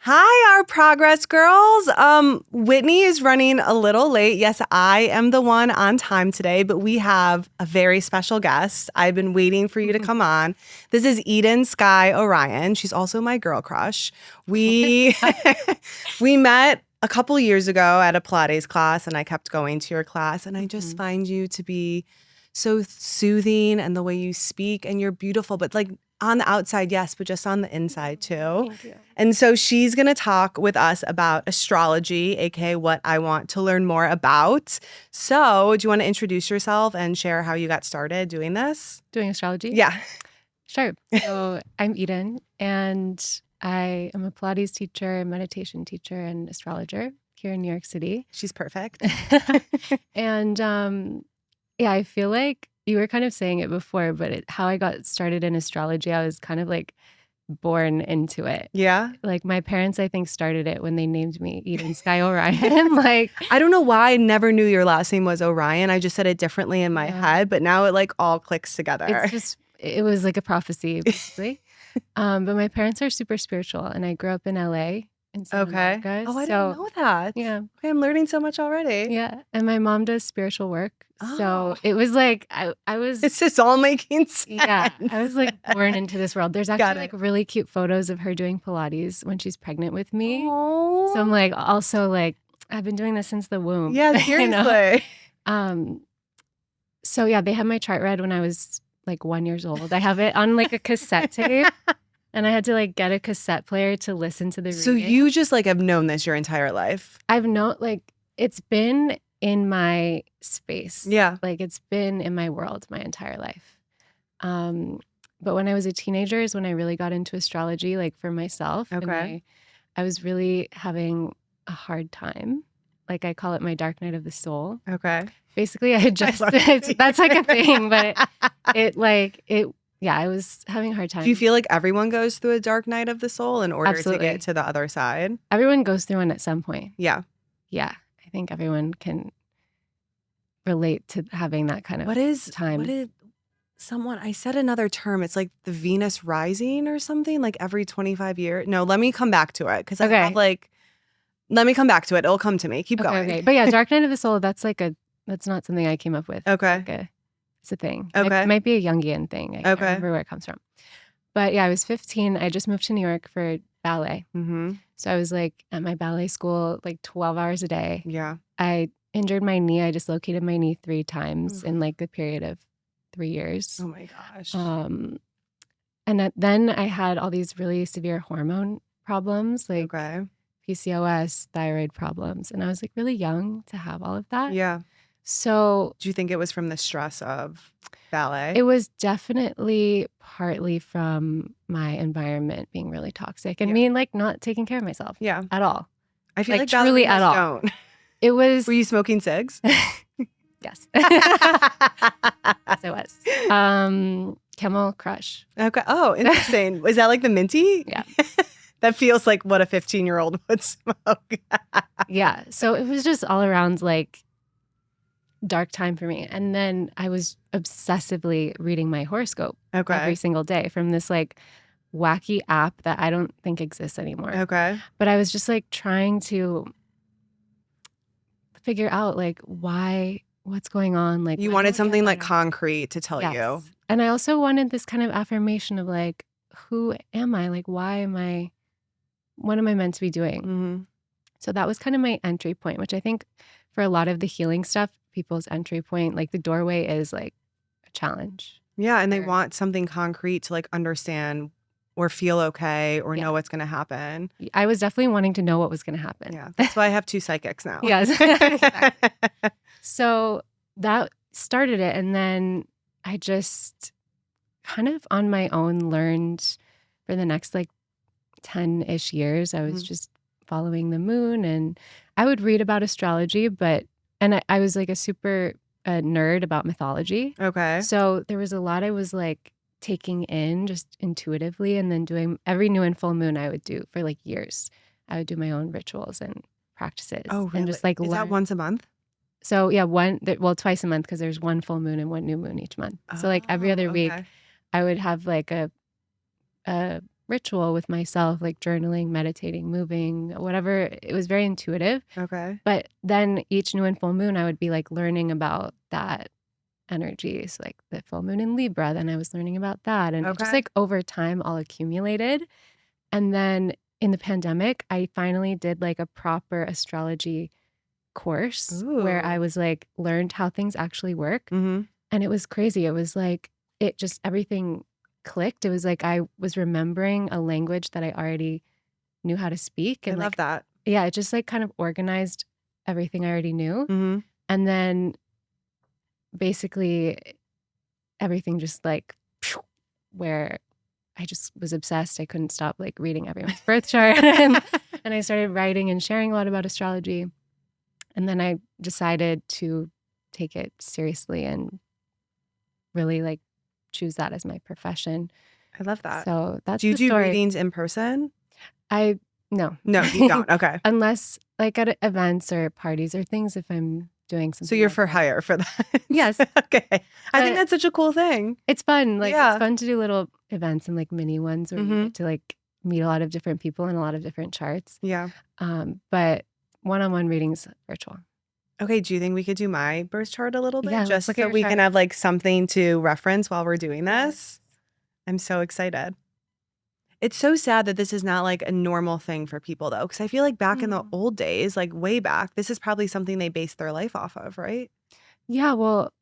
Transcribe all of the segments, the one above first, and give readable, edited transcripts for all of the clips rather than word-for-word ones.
Hi, our progress girls. Whitney is running a little late. Yes, I am the one on time today, but we have a very special guest. I've been waiting for you to come on. This is Eden Sky Orion. She's also my girl crush. We we met a couple years ago at a Pilates class, and I kept going to your class, and I just find you to be so soothing, and the way you speak, and you're beautiful, but like on the outside, yes, but just on the inside too. Thank you. And so she's going to talk with us about astrology, aka what I want to learn more about. So, do you want to introduce yourself and share how you got started doing this? Doing astrology? Yeah. Sure. So I'm Eden, and I am a Pilates teacher, meditation teacher, and astrologer here in New York City. She's perfect. And yeah, I feel like you were kind of saying it before, but how I got started in astrology, I was kind of like born into it. Yeah. Like my parents, I think, started it when they named me Eden Sky Orion. Like I don't know why I never knew your last name was Orion. I just said it differently in my head, but now it like all clicks together. it's just, it was like a prophecy, basically. But my parents are super spiritual, and I grew up in LA. In Santa Monica, Oh, I didn't know that. Yeah. Okay, I'm learning so much already. Yeah. And my mom does spiritual work. Oh. So it was like, I was. It's just all making sense. Yeah. I was like born into this world. There's actually like really cute photos of her doing Pilates when she's pregnant with me. Aww. So I'm like, also like, I've been doing this since the womb. Yeah, seriously. So yeah, they had my chart read when I was like 1 year old. I have it on like a cassette tape. And I had to like get a cassette player to listen to the reading. So you just like have known this your entire life? I've known, like, it's been in my space. Yeah. Like it's been in my world my entire life. But when I was a teenager is when I really got into astrology, like for myself. Okay. And I was really having a hard time. Like I call it my dark night of the soul. Okay. Basically, I just, that's like a thing, but yeah, I was having a hard time. Do you feel like everyone goes through a dark night of the soul in order to get to the other side? Everyone goes through one at some point. Yeah. Yeah. I think everyone can relate to having that kind of time. What is I said another term. It's like the Venus rising or something, like every 25 years. No, let me come back to it because I have like, let me come back to it. It'll come to me. Keep going. Okay. But yeah, dark night of the soul, that's not something I came up with. Okay. It's a thing. Okay. It might be a Jungian thing. I can't remember where it comes from. But yeah, I was 15. I just moved to New York for ballet. Mm-hmm. So I was like at my ballet school like 12 hours a day. Yeah. I injured my knee. I dislocated my knee 3 times in like a period of 3 years. Oh my gosh. And then I had all these really severe hormone problems, like PCOS, thyroid problems. And I was like really young to have all of that. Yeah. So do you think it was from the stress of ballet? It was definitely partly from my environment being really toxic and me like not taking care of myself at all. I feel like truly at all. Don't. It was. Were you smoking cigs? Yes. Yes, I was. Camel Crush. Okay. Oh, interesting. Is that like the minty? Yeah. That feels like what a 15-year-old would smoke. Yeah. So it was just all around like dark time for me. And then I was obsessively reading my horoscope every single day from this like wacky app that I don't think exists anymore. Okay. But I was just like trying to figure out like what's going on. Like you wanted something like concrete to tell you. And I also wanted this kind of affirmation of like, who am I? Like, what am I meant to be doing? Mm-hmm. So that was kind of my entry point, which I think for a lot of the healing stuff, people's entry point, like the doorway is like a challenge. Yeah. And they want something concrete to like understand or feel okay or know what's going to happen. I was definitely wanting to know what was going to happen. Yeah. That's why I have 2 psychics now. Yes. So that started it. And then I just kind of on my own learned for the next like 10-ish years, I was just following the moon, and I would read about astrology, and I was like a super nerd about mythology. Okay. So there was a lot I was like taking in just intuitively, and then doing every new and full moon I would do for like years. I would do my own rituals and practices. Oh, really? And just like is that once a month? So yeah, twice a month because there's one full moon and one new moon each month. So like every other week, I would have like a ritual with myself, like journaling, meditating, moving, whatever. It was very intuitive. Okay. But then each new and full moon, I would be like learning about that energy. So like the full moon in Libra, then I was learning about that. And it just Okay. like over time all accumulated. And then in the pandemic, I finally did like a proper astrology course where I Ooh. was like learned how things actually work. Mm-hmm. And it was crazy. It was like it just everything clicked. It was like I was remembering a language that I already knew how to speak. I And love like, that. yeah, it just like kind of organized everything I already knew. Mm-hmm. And then basically everything just like where I just was obsessed. I couldn't stop like reading everyone's birth chart. and I started writing and sharing a lot about astrology. And then I decided to take it seriously and really like choose that as my profession. I love that. So that's Do you the do story. readings in person? No. No, you don't. Okay. Unless like at events or parties or things if I'm doing something. So you're like for that. hire for that? Yes. Okay. I But think that's such a cool thing. it's fun. Like Yeah. it's fun to do little events and like mini ones where you get to like meet a lot of different people and a lot of different charts. Yeah. But one-on-one readings virtual. Okay. Do you think we could do my birth chart a little bit? Yeah, let's Just look at so your we can chart. have like something to reference while we're doing this. I'm so excited. It's so sad that this is not like a normal thing for people though. Because I feel like back in the old days, like way back, this is probably something they based their life off of, right? Yeah, well,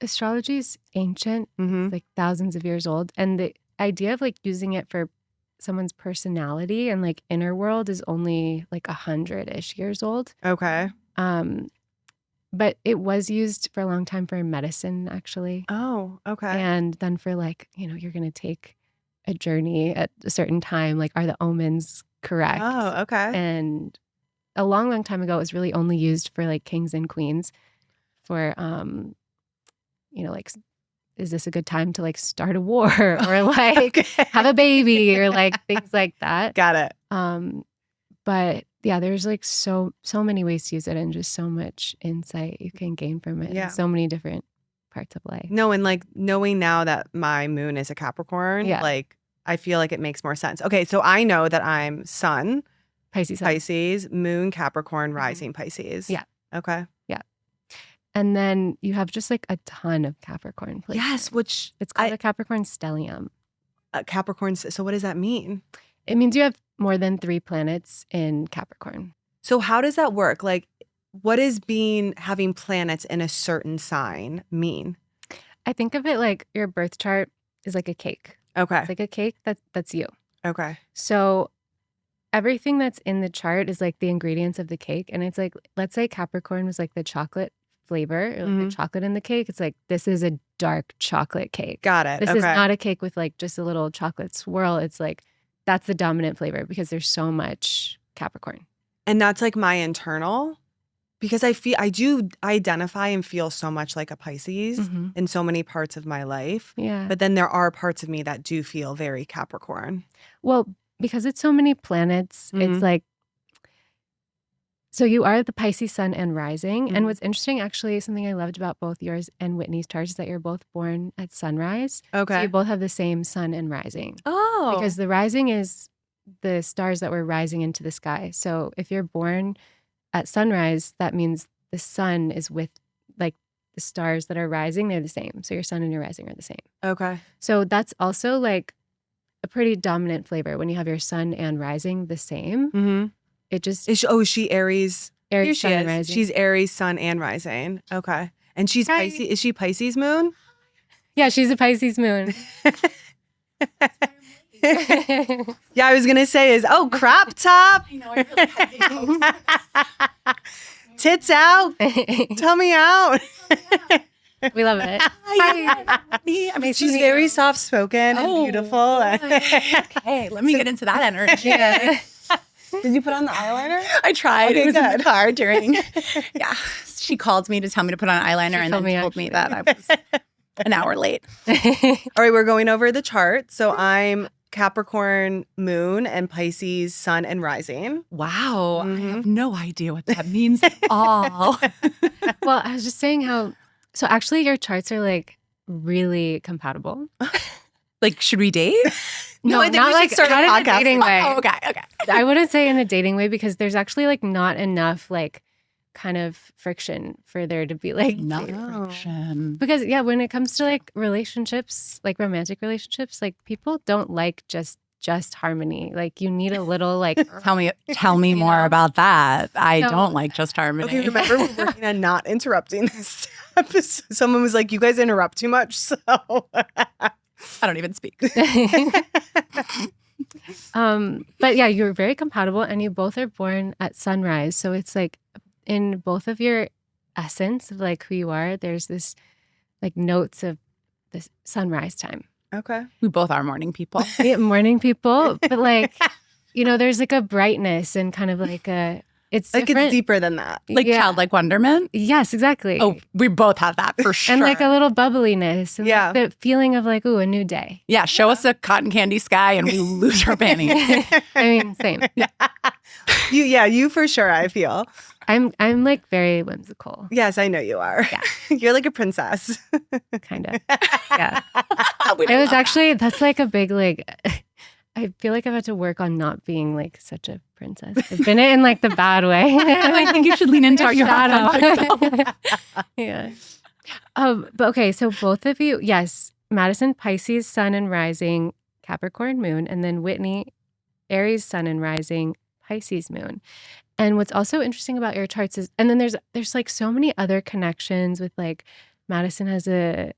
astrology is ancient. Mm-hmm. It's like thousands of years old. And the idea of like using it for someone's personality and like inner world is only like 100-ish years old. Okay. But it was used for a long time for medicine, actually. Oh, okay. And then for like, you're going to take a journey at a certain time. Like, are the omens correct? Oh, okay. And a long, long time ago, it was really only used for like kings and queens for, like, is this a good time to like start a war or like Okay. have a baby or like things like that? Got it. But yeah, there's like so many ways to use it and just so much insight you can gain from it. Yeah. In so many different parts of life. No, and like knowing now that my moon is a Capricorn, Yeah. like I feel like it makes more sense. Okay, so I know that I'm Sun, Pisces. Moon, Capricorn, rising Pisces. Yeah. Okay. Yeah. And then you have just like a ton of Capricorn placements. Yes, which It's called a Capricorn stellium. Capricorn. So what does that mean? It means you have more than 3 planets in Capricorn. So how does that work? Like, what does having planets in a certain sign mean? I think of it like your birth chart is like a cake. Okay. It's like a cake that's you. Okay. So everything that's in the chart is like the ingredients of the cake. And it's like, let's say Capricorn was like the chocolate flavor, or like the chocolate in the cake. It's like, this is a dark chocolate cake. Got it. This is not a cake with like just a little chocolate swirl. It's like, that's the dominant flavor because there's so much Capricorn. And that's like my internal, because I do identify and feel so much like a Pisces in so many parts of my life. Yeah. But then there are parts of me that do feel very Capricorn. Well, because it's so many planets, it's like, so you are the Pisces sun and rising. And what's interesting, actually, something I loved about both yours and Whitney's charts is that you're both born at sunrise. Okay. So you both have the same sun and rising. Oh. Because the rising is the stars that were rising into the sky. So if you're born at sunrise, that means the sun is with like the stars that are rising, they're the same. So your sun and your rising are the same. Okay. So that's also like a pretty dominant flavor when you have your sun and rising the same. It just is she Aries? Aries sun and rising. She's Aries sun and rising. Okay. And she's Pisces. Is she Pisces moon? Yeah, she's a Pisces moon. Yeah, I was gonna say crop top. I know, I really Tits out. Tummy out. We love it. I mean, She's very soft spoken and beautiful. Okay, let me get into that energy. Yeah. Did you put on the eyeliner? I tried. Okay, it was in good. the car during. Yeah, she called me to tell me to put on eyeliner, and then told me that I was an hour late. All right, we're going over the chart. So I'm Capricorn moon and Pisces sun and rising. Wow, I have no idea what that means at all. Well, I was just saying so actually your charts are like really compatible. Like, should we date? No, I think not we like should start a not in a podcast. dating way. Oh, okay. I wouldn't say in a dating way because there's actually like not enough like kind of friction for there to be like Not friction. because when it comes to like relationships, like romantic relationships, like people don't like just harmony. Like you need a little like Tell me more about that. I don't like just harmony. Okay, remember we're working on not interrupting this episode. Someone was like, you guys interrupt too much, so I don't even speak. But yeah, you're very compatible and you both are born at sunrise. So it's like in both of your essence of like who you are, there's this like notes of this sunrise time. okay. We both are morning people. Morning people, but like, there's like a brightness and kind of like it's Like different. it's deeper than that. Like childlike wonderment. Yes, exactly. Oh, we both have that for sure. And like a little bubbliness and like the feeling of like, ooh, a new day. Yeah, show us a cotton candy sky and we lose our panties. I mean, same. You for sure, I feel. I'm like very whimsical. Yes, I know you are. Yeah. You're like a princess. Kind of. Yeah. It was actually, that's like a big like, I feel like I've had to work on not being like such a princess. I've been in like the bad way. I think you should lean into your shadow. Yeah. But okay, so both of you, yes, Madison, Pisces, Sun and Rising, Capricorn Moon, and then Whitney, Aries, Sun and Rising, Pisces Moon. And what's also interesting about your charts is, and then there's like so many other connections with like Madison has a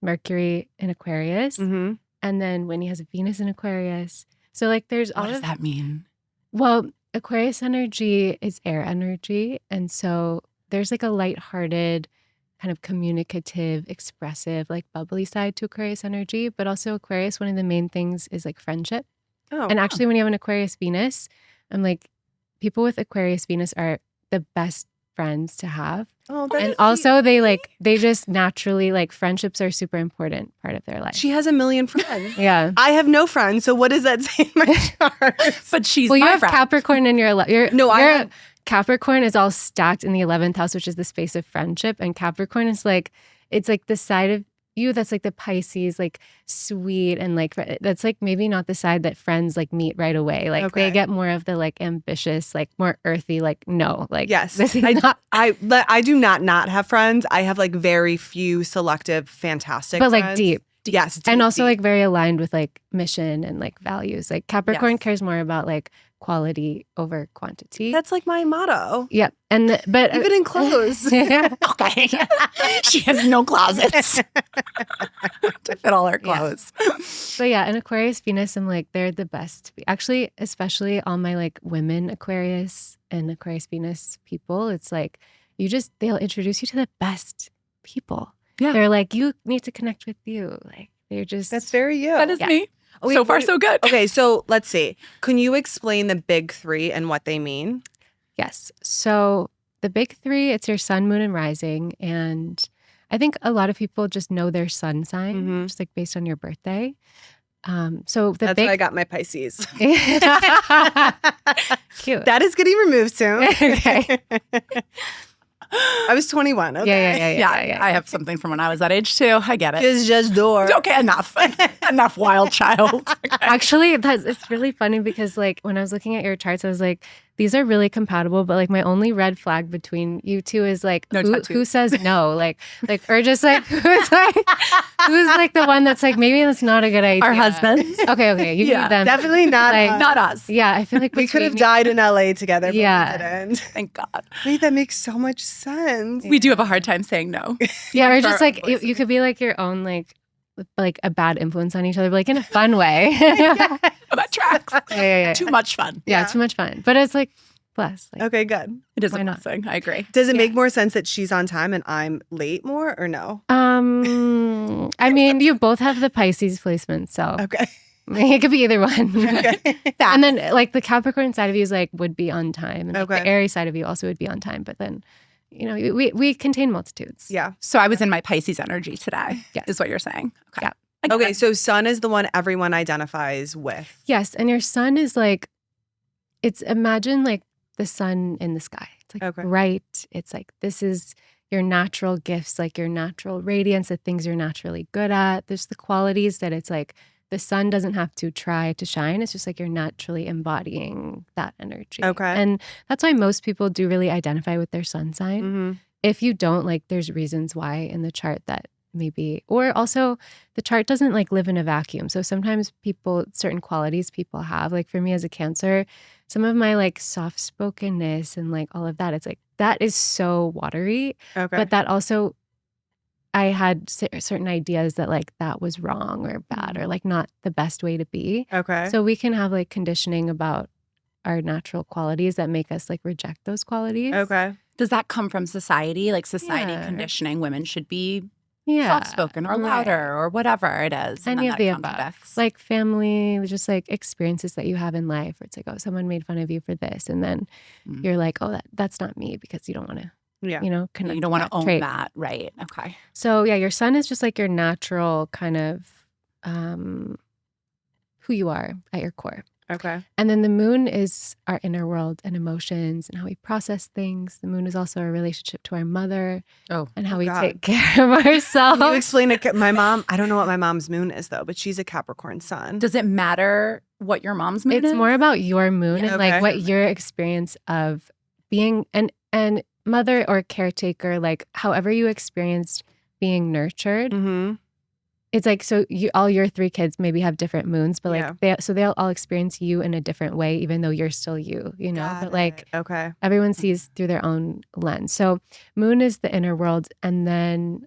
Mercury in Aquarius, Mm-hmm. and then Whitney has a Venus in Aquarius. So like there's all What does that mean? Well, Aquarius energy is air energy. And so there's like a lighthearted, kind of communicative, expressive, like bubbly side to Aquarius energy. But also Aquarius, one of the main things is like friendship. Oh, And actually when you have an Aquarius Venus, I'm like, people with Aquarius Venus are the best friends to have. Oh, that's And also they just naturally like friendships are a super important part of their life. She has a million friends. Yeah. I have no friends, so what does that say in my chart? But she's Well, you my have friend. Capricorn in your No, Capricorn is all stacked in the 11th house, which is the space of friendship, and Capricorn is like it's like the side of you that's like the Pisces, like sweet and like that's like maybe not the side that friends like meet right away. Like they get more of the like ambitious, like more earthy, like no, like Yes. this is not. I do not have friends. I have like very few selective, fantastic But friends. like deep. Yes. And also deep. like very aligned with like mission and like values. Like Capricorn Yes. cares more about like quality over quantity. That's like my motto. Yeah. But Even in clothes. Yeah. Okay. She has no closets to fit all her clothes. But yeah, in Aquarius Venus, I'm like, they're the best. Actually, especially all my like women Aquarius and Aquarius Venus people, it's like they'll introduce you to the best people. Yeah. They're like, you need to connect with you. Like they're just That's very you. That is me. Oh, wait, So far, wait. so good. Okay, so let's see. Can you explain the big three and what they mean? Yes. So the big three, it's your sun, moon, and rising. And I think a lot of people just know their sun sign, Mhm. just like based on your birthday. So the That's big how I got my Pisces. cute. That is getting removed soon. Okay. I was 21. Okay. Yeah. I have something from when I was that age too. I get it. It's just door. Okay, enough. Enough, wild child. Actually, it's really funny because like when I was looking at your charts, I was like, these are really compatible, but like my only red flag between you two is like No tattoos. who says no, like or just like who's like the one that's like maybe that's not a good idea. Our husbands. Okay, you Yeah, need them. Definitely not. Like, Not us. Yeah, I feel like We could have between died in LA together, but Yeah. we didn't. Thank God. Wait, that makes so much sense. We do have a hard time saying no. Yeah, or for just our like own you could be like your own like a bad influence on each other, but like in a fun way. That tracks. Yeah. Too much fun. Yeah, too much fun. But it's like plus. Like, Okay, good. It is Why a not? blessing. I agree. Does it make more sense that she's on time and I'm late more or no? I mean, you both have the Pisces placement, so Okay. it could be either one. Okay. And then like the Capricorn side of you is like would be on time, and like, Okay. the Aries side of you also would be on time. But then, we contain multitudes. Yeah. So I was in my Pisces energy today, Yes. is what you're saying. Okay. Yeah. I get Okay, it. so sun is the one everyone identifies with. Yes, and your sun is like, imagine like the sun in the sky. It's like Okay. bright. It's like this is your natural gifts, like your natural radiance, the things you're naturally good at. There's the qualities that it's like the sun doesn't have to try to shine. It's just like you're naturally embodying that energy. Okay. And that's why most people do really identify with their sun sign. Mm-hmm. If you don't, like there's reasons why in the chart that maybe, or also the chart doesn't like live in a vacuum. So sometimes people, certain qualities people have, like for me as a Cancer, some of my like soft spokenness and like all of that, it's like that is so watery. Okay. But that also, I had certain ideas that like that was wrong or bad or like not the best way to be. Okay. So we can have like conditioning about our natural qualities that make us like reject those qualities. Okay. Does that come from society? Like society Yeah. conditioning women should be Yeah. soft-spoken or louder or whatever it is. Any of the above. contradicts. Like family, just like experiences that you have in life where it's like, oh, someone made fun of you for this. And then you're like, oh, that's not me because you don't want to, Yeah. you know, connect you don't want to own trait. that. Right. Okay. So yeah, your sun is just like your natural kind of who you are at your core. Okay. And then the moon is our inner world and emotions and how we process things. The moon is also our relationship to our mother and how we God. take care of ourselves. Can you explain it? My mom, I don't know what my mom's moon is though, but she's a Capricorn sun. Does it matter what your mom's moon is? It's more about your moon Yeah, and okay. like what your experience of being and mother or caretaker, like however you experienced being nurtured. Mm-hmm. It's like, so all your 3 kids maybe have different moons, but like Yeah. they'll all experience you in a different way, even though you're still you know, Got but like it. Okay. everyone sees through their own lens. So moon is the inner world. And then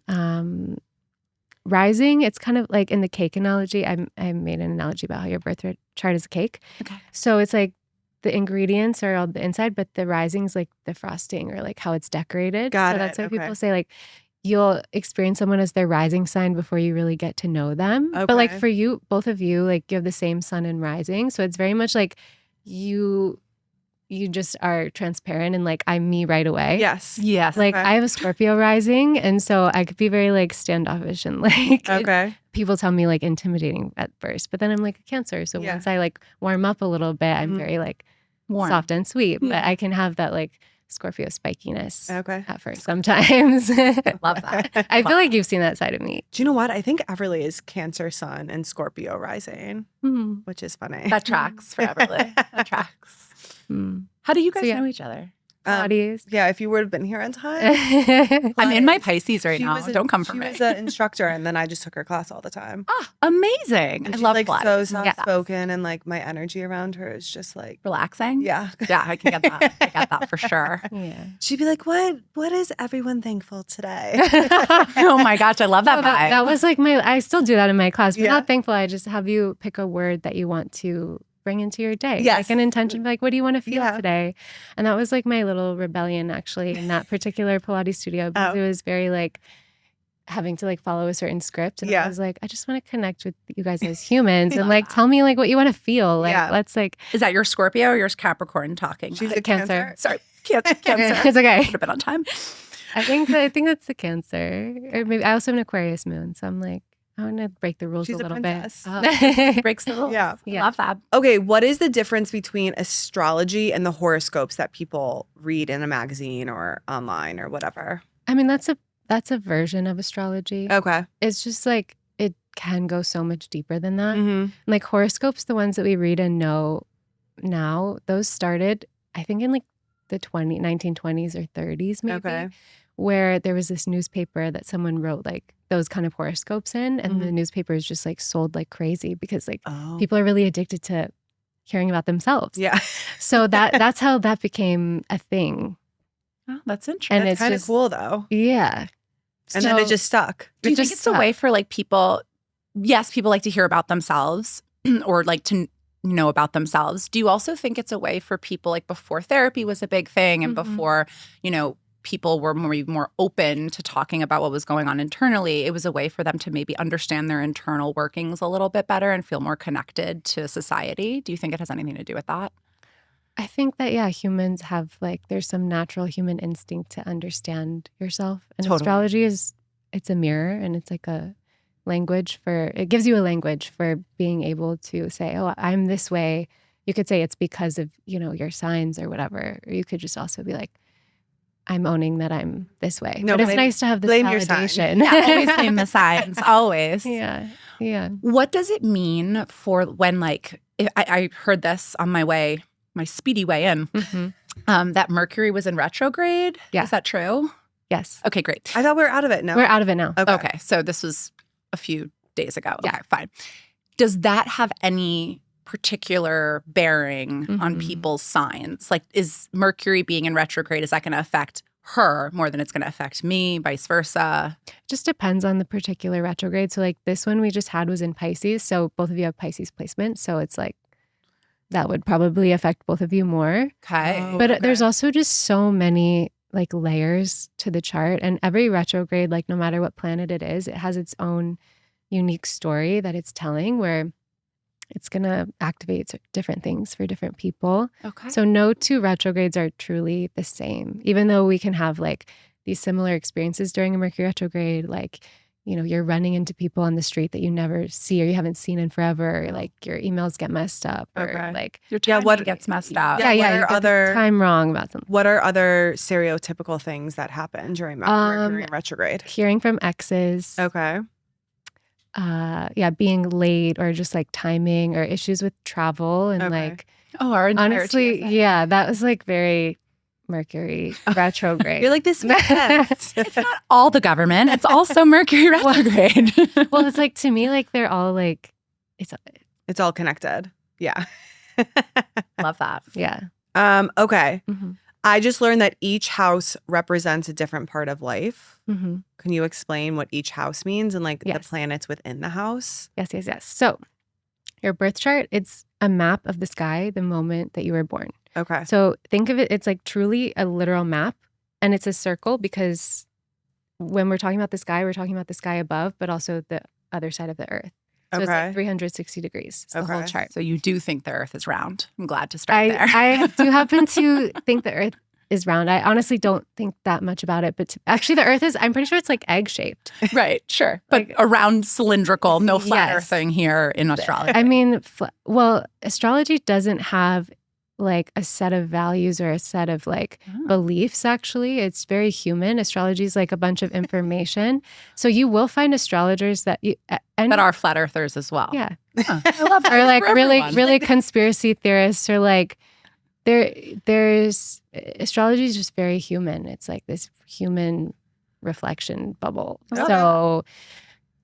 rising, it's kind of like in the cake analogy. I made an analogy about how your birth chart is a cake. Okay. So it's like the ingredients are all the inside, but the rising's like the frosting or like how it's decorated. Got so it. that's why Okay. people say like you'll experience someone as their rising sign before you really get to know them. Okay. But like for you, both of you, like you have the same sun and rising. So it's very much like you just are transparent and like I'm me right away. Yes. Yes. Like Okay. I have a Scorpio rising, and so I could be very like standoffish and like Okay. people tell me like intimidating at first, but then I'm like a Cancer. So Yeah. once I like warm up a little bit, I'm Mhm. very like Warm. soft and sweet, but Yeah. I can have that like Scorpio spikiness Okay. at first sometimes. Love that. I feel like you've seen that side of me. Do you know what? I think Everly is Cancer sun and Scorpio rising, Hmm. which is funny. That tracks for Everly. That tracks. Hmm. How do you guys So, yeah. know each other? Pilates. Yeah, if you would have been here on time. I'm in my Pisces right She now. was a- Don't come for she me. was an instructor, and then I just took her class all the time. Ah, amazing. And I she's love like Pilates. so Yeah. soft spoken, and like my energy around her is just like, Relaxing. yeah. Yeah, I can get that. I get that for sure. Yeah. She'd be like, "What is everyone thankful today?" Oh my gosh, I love that Well, vibe. that was like I still do that in my class, but Yeah. not thankful. I just have you pick a word that you want to bring into your day. Yes. Like an intention, like, what do you want to feel Yeah. today? And that was like my little rebellion actually in that particular Pilates studio because Oh. it was very like having to like follow a certain script. And Yeah. I was like, I just want to connect with you guys as humans and Love like that. tell me like what you want to feel. Like Yeah. let's like Is that your Scorpio or your Capricorn talking? She's About a it? Cancer. Sorry, Cancer. it's okay. Should have been on time. I think that's the Cancer. Or maybe I also have an Aquarius moon. So I'm like, I want to break the rules She's a a little princess. bit. Breaks the rules. Yeah. Yeah. Love that. Okay, what is the difference between astrology and the horoscopes that people read in a magazine or online or whatever? I mean, that's a version of astrology. Okay. It's just like it can go so much deeper than that. Mm-hmm. Like horoscopes, the ones that we read and know now, those started, I think, in like the 1920s or 30s, maybe, Okay. where there was this newspaper that someone wrote like those kind of horoscopes in, and the newspaper is just like sold like crazy because like Oh. people are really addicted to hearing about themselves. Yeah. So that's how that became a thing. Oh, that's interesting. And That's it's kind of just know though. Yeah. And then it So- just stuck. Do you It think just it's a way sucks. for like people? Yes, people like to hear about themselves or like to know about themselves. Do you also think it's a way for people like before therapy was a big thing and Mhm. before, people were more open to talking about what was going on internally, it was a way for them to maybe understand their internal workings a little bit better and feel more connected to society? Do you think it has anything to do with that? I think that, yeah, humans have like, there's some natural human instinct to understand yourself. And Totally. astrology it's a mirror and it's like a language it gives you a language for being able to say, oh, I'm this way. You could say it's because of, your signs or whatever. Or you could just also be like, I'm owning that I'm this way. No, but it's blame- nice to have this blame your sign. validation. Yeah, always blame the signs. Always. Yeah. Yeah. What does it mean for when, like, I heard this on my speedy way in, that Mercury was in retrograde? Yeah. Is that true? Yes. Okay, great. I thought we were out of it. No, We're out of it now. Okay, so this was a few days ago. Yeah. Okay, fine. Does that have any particular bearing on people's signs? Like, is Mercury being in retrograde, is that going to affect her more than it's going to affect me, vice versa? Just depends on the particular retrograde. So like this one we just had was in Pisces. So both of you have Pisces placement. So it's like that would probably affect both of you more. Okay. Oh, But okay. there's also just so many like layers to the chart, and every retrograde, like no matter what planet it is, it has its own unique story that it's telling, where it's going to activate different things for different people. Okay. So no two retrogrades are truly the same, even though we can have like these similar experiences during a Mercury retrograde, like, you know, you're running into people on the street that you never see or you haven't seen in forever, or like your emails get messed up, or Okay. like Your Yeah, timing what- gets messed up. Yeah, yeah, what you are get the other- time wrong about something. What are other stereotypical things that happen during Mercury in retrograde? Hearing from exes, Okay. being late, or just like timing, or issues with travel, and Okay. like Oh, our entire honestly, TSA. yeah, that was like very Mercury retrograde. You're like, this makes sense. It's not all the government. It's also Mercury retrograde. well, it's like, to me, like they're all like, It's all connected. Yeah. Love that. yeah. Okay. Mhm. I just learned that each house represents a different part of life. Mhm. Can you explain what each house means and like the Yes. planets within the house? Yes. So your birth chart, it's a map of the sky the moment that you were born. Okay. So think of it, it's like truly a literal map, and it's a circle because when we're talking about the sky, we're talking about the sky above, but also the other side of the earth. So it's Okay. like 360 degrees. It's the whole Okay. chart. So you do think the Earth is round. I'm glad to start I, there. I do happen to think the earth is round. I honestly don't think that much about it, but actually the earth is, I'm pretty sure it's like egg shaped. Right, sure. But Like- around cylindrical, no flat Yes. earthing here in astrology. I mean, well, astrology doesn't have like a set of values or a set of like Oh. beliefs, actually. It's very human. Astrology is like a bunch of information. So you will find astrologers that you, and That are flat earthers as well. yeah, Huh. I love that. or like For really, everyone. really conspiracy theorists, or like there's astrology is just very human. It's like this human reflection bubble. Okay. So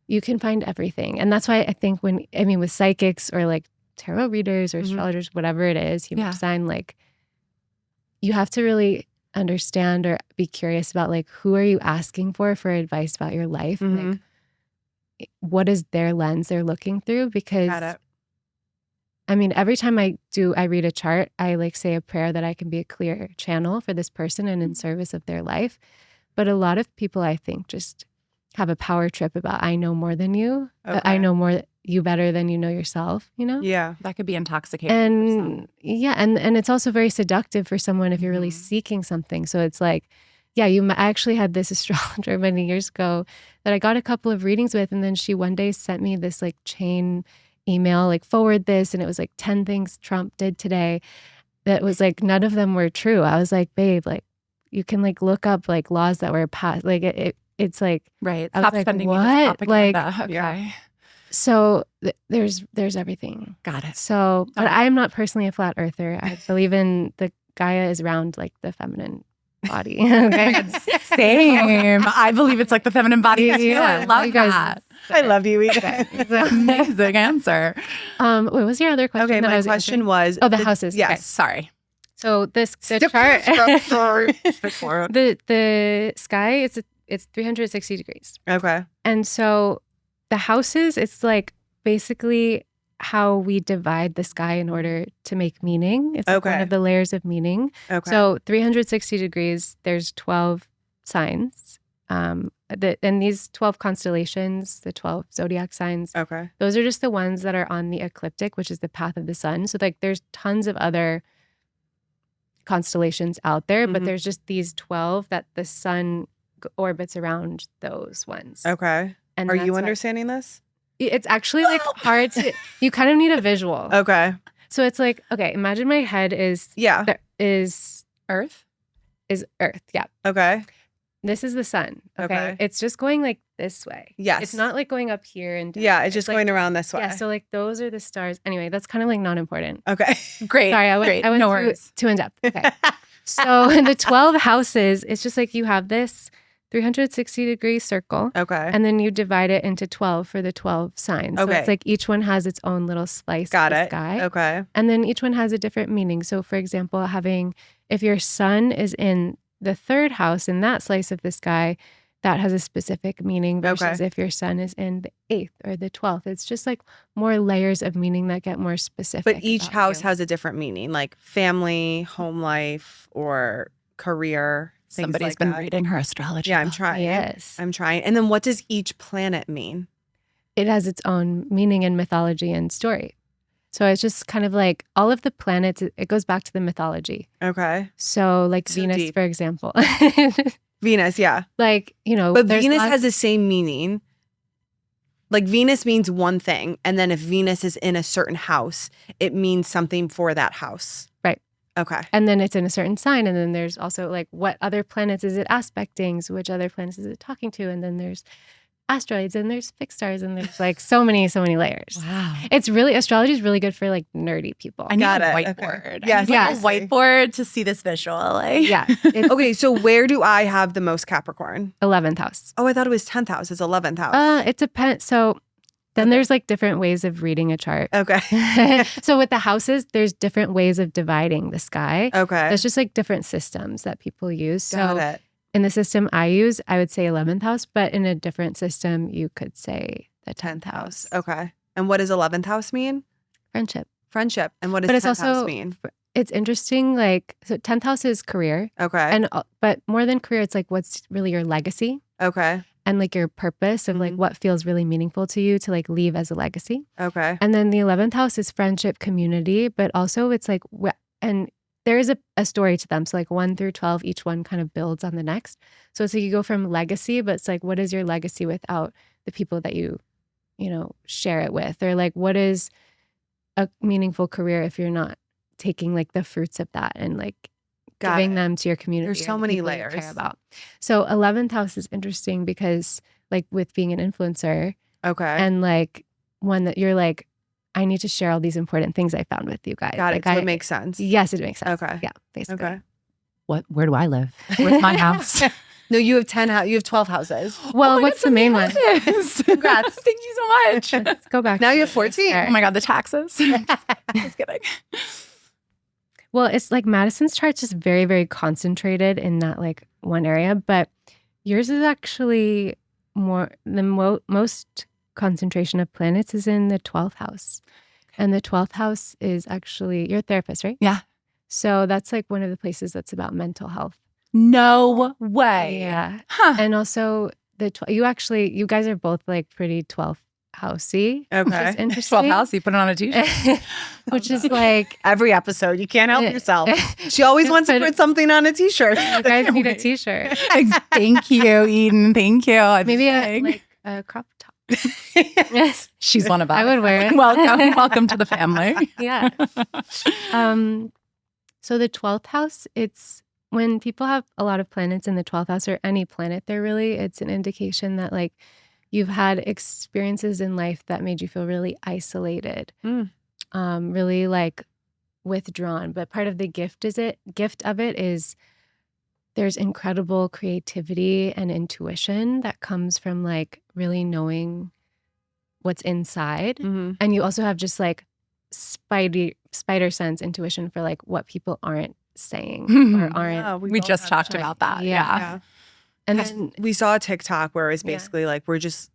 you can find everything. And that's why I think with psychics or like tarot readers or Mhm. astrologers, whatever it is, human Yeah. design, like you have to really understand or be curious about like who are you asking for advice about your life? Mhm. Like what is their lens they're looking through? Because Got it. I mean, every time I read a chart, I like say a prayer that I can be a clear channel for this person and in service of their life. But a lot of people, I think, just have a power trip about I know more than you. I Okay. know more you better than you know yourself, you know? Yeah. That could be intoxicating. for some. And yeah, and it's also very seductive for someone if you're really Mhm. seeking something. So it's like, yeah, I actually had this astrologer many years ago that I got a couple of readings with, and then she one day sent me this like chain email, like forward this, and it was like 10 things Trump did today that was like none of them were true. I was like, babe, like you can like look up like laws that were passed. Like it's like Right. I was Stop like, sending me what? this propaganda. Okay. Yeah. so there's everything. Got it. So, but Okay. I am not personally a flat earther. I believe in the Gaia is round like the feminine body. Okay. Same. I believe it's like the feminine body. too. Yeah, I love you guys- that. I love you, Eden. Amazing answer. What was your other question? Okay, that I my was question answering? was Oh, the houses. Yes. Okay, sorry. So the Skip chart, Sorry. the sky, it's 360 degrees, Okay. and so the houses, it's like basically how we divide the sky in order to make meaning. It's like one Okay. of the layers of meaning. Okay. So 360 degrees, there's 12 signs. And these 12 constellations, the 12 zodiac signs, okay. those are just the ones that are on the ecliptic, which is the path of the sun. So like there's tons of other constellations out there, but Mhm. there's just these 12 that the sun orbits around those ones. Okay. And Are that's you why- understanding this? It's actually like hard to, you kind of need a visual. Okay. So it's like, okay, imagine my head is Yeah. there is Earth? is Earth. Yeah. Okay. This is the sun. Okay. Okay. It's just going like this way. Yes. It's not like going up here and down. Yeah, it's just like, going around this way. Yeah. So like those are the stars. Anyway, that's kind of like not important. Okay. Great. Sorry, I went no worries. too in depth. Okay. So in the 12 houses, it's just like you have this 360-degree circle. Okay. And then you divide it into 12 for the 12 signs. So Okay. it's like each one has its own little slice Got of the it. sky. Okay. And then each one has a different meaning. So for example, if your sun is in the 3rd house in that slice of the sky, that has a specific meaning versus if your sun is in the 8th or the 12th. It's just like more layers of meaning that get more specific. But each about house you. has a different meaning, like family, home life, or career. things Somebody's like been that. reading her astrology. Yeah, I'm book. trying. Yes. I'm trying. And then what does each planet mean? It has its own meaning and mythology and story. So it's just kind of like all of the planets, it goes back to the mythology. Okay. So like So Venus, deep. for example. Venus, yeah. Like, But there's Venus lots- has the same meaning. Like Venus means one thing. And then if Venus is in a certain house, it means something for that house. Right. Okay. And then it's in a certain sign. And then there's also like what other planets is it aspecting? So which other planets is it talking to? And then there's asteroids and there's fixed stars and there's like so many layers. Wow. Astrology is really good for like nerdy people. I need Got a it. whiteboard. Okay. I Yes, need, like, a seriously. whiteboard to see this visual. Like. Yeah. It's Okay, so where do I have the most Capricorn? 11th house. Oh, I thought it was 10th house. It's 11th house. It depends. So then there's like different ways of reading a chart. Okay. So with the houses, there's different ways of dividing the sky. Okay. There's just like different systems that people use. Got So it. in the system I use, I would say 11th house, but in a different system, you could say the 10th house. Okay. And what does 11th house mean? Friendship. Friendship. And what does But it's 10th house also, mean? it's interesting. Like, so 10th house is career. Okay. But more than career, it's like what's really your legacy Okay. and like your purpose of like Mhm. what feels really meaningful to you to like leave as a legacy. Okay. And then the 11th house is friendship, community, but also it's like, and there is a story to them. So like 1 through 12, each one kind of builds on the next. So it's like you go from legacy, but it's like, what is your legacy without the people that you share it with? Or like, what is a meaningful career if you're not taking like the fruits of that and like Got giving it. them to your community? There's or so the many people you layers. care about. So 11th house is interesting because like with being an influencer Okay. and like one that you're like, I need to share all these important things I found with you guys. Got Like it. So it makes sense. Yes, it makes sense. Okay. Yeah, basically. Okay. Where do I live? Where's my house? No, you have 10 you have 12 houses. Well, Oh my what's God, the main one? houses. Congrats. Thank you so much. Let's go back. Now to you have the 14. chart. Oh my God, the taxes. Just kidding. Well, it's like Madison's chart's just very, very concentrated in that like one area, but yours is actually most concentration of planets is in the 12th house. And the 12th house is actually, you're a therapist, right? Yeah. So that's like one of the places that's about mental health. No way. Yeah. Huh. And also you guys are both like pretty 12th housey. Which Okay. is interesting. 12th house, you put it on a t-shirt. Which is like, Every episode. You can't help Yeah. yourself. She always wants to But- put something on a t-shirt. you guys need a wait. t-shirt. Thank you, Eden. Thank you. Maybe a crop top. Yes. She's one of us. I would wear it. Welcome to the family. Yeah. So the 12th house, it's when people have a lot of planets in the 12th house or any planet there really, it's an indication that like you've had experiences in life that made you feel really isolated, really like withdrawn. But part of the gift of it is there's incredible creativity and intuition that comes from like really knowing what's inside. Mhm. And you also have just like spider sense intuition for like what people aren't saying or aren't. Yeah, We both just have talked that. about that. Yeah. Yeah. And Yes, then we saw a TikTok where it was Yeah. basically like we're just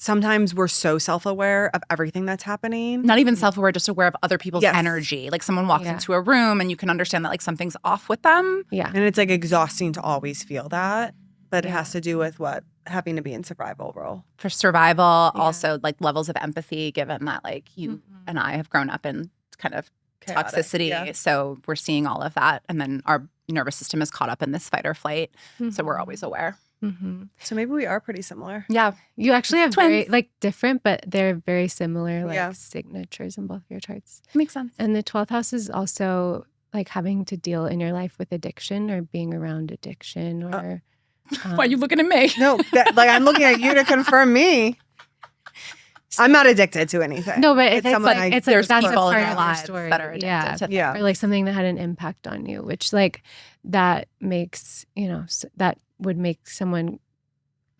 sometimes we're so self-aware of everything that's happening. Not even self-aware, just aware of other people's Yes. energy. Like someone walks Yeah. into a room and you can understand that like something's off with them. yeah. And it's like exhausting to always feel that, but it Yeah. has to do with what having to be in survival role. For survival, Yeah. also like levels of empathy, given that like you and I have grown up in kind of Chaotic, toxicity. yeah. So we're seeing all of that. And then our nervous system is caught up in this fight or flight. So we're always aware. Mm-hmm. So maybe we are pretty similar. Yeah. You actually have very Twins. like different, but they're very similar like Yeah. signatures in both of your charts. Makes sense. And the 12th house is also like having to deal in your life with addiction or being around addiction or Why are you looking at me? No, like I'm looking at you to confirm me. I'm not addicted to anything. No, but it's someone like, I- it's like there's that's a people part in of our your lives story that are addicted to Yeah. or like something that had an impact on you, which like that makes, that would make someone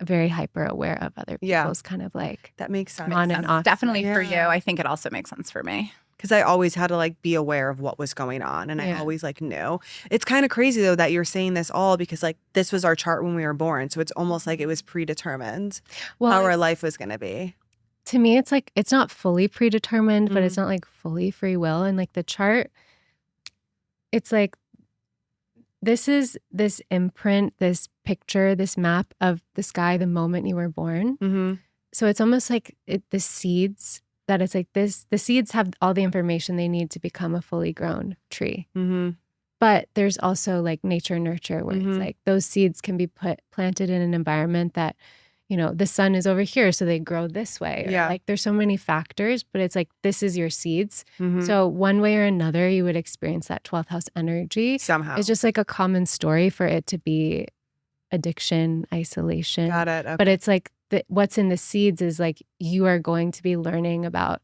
very hyper aware of other Yeah. people's kind of like That makes sense. on and off. Definitely for you. Yeah. I think it also makes sense for me. Because I always had to like be aware of what was going on, and I Yeah. always like knew. It's kind of crazy though that you're saying this all because like this was our chart when we were born, so it's almost like it was predetermined how our it's- life was going to be. To me, it's like it's not fully predetermined, but it's not like fully free will. And like the chart, it's like this is this imprint, this picture, this map of the sky the moment you were born. Mm-hmm. So it's almost like the seeds that it's like this. The seeds have all the information they need to become a fully grown tree. Mm-hmm. But there's also like nature nurture where it's like those seeds can be planted in an environment that, the sun is over here, so they grow this way. Or, Yeah. like there's so many factors, but it's like this is your seeds. Mm-hmm. So one way or another, you would experience that 12th house energy. Somehow. It's just like a common story for it to be addiction, isolation. Got it. Okay. But it's like what's in the seeds is like you are going to be learning about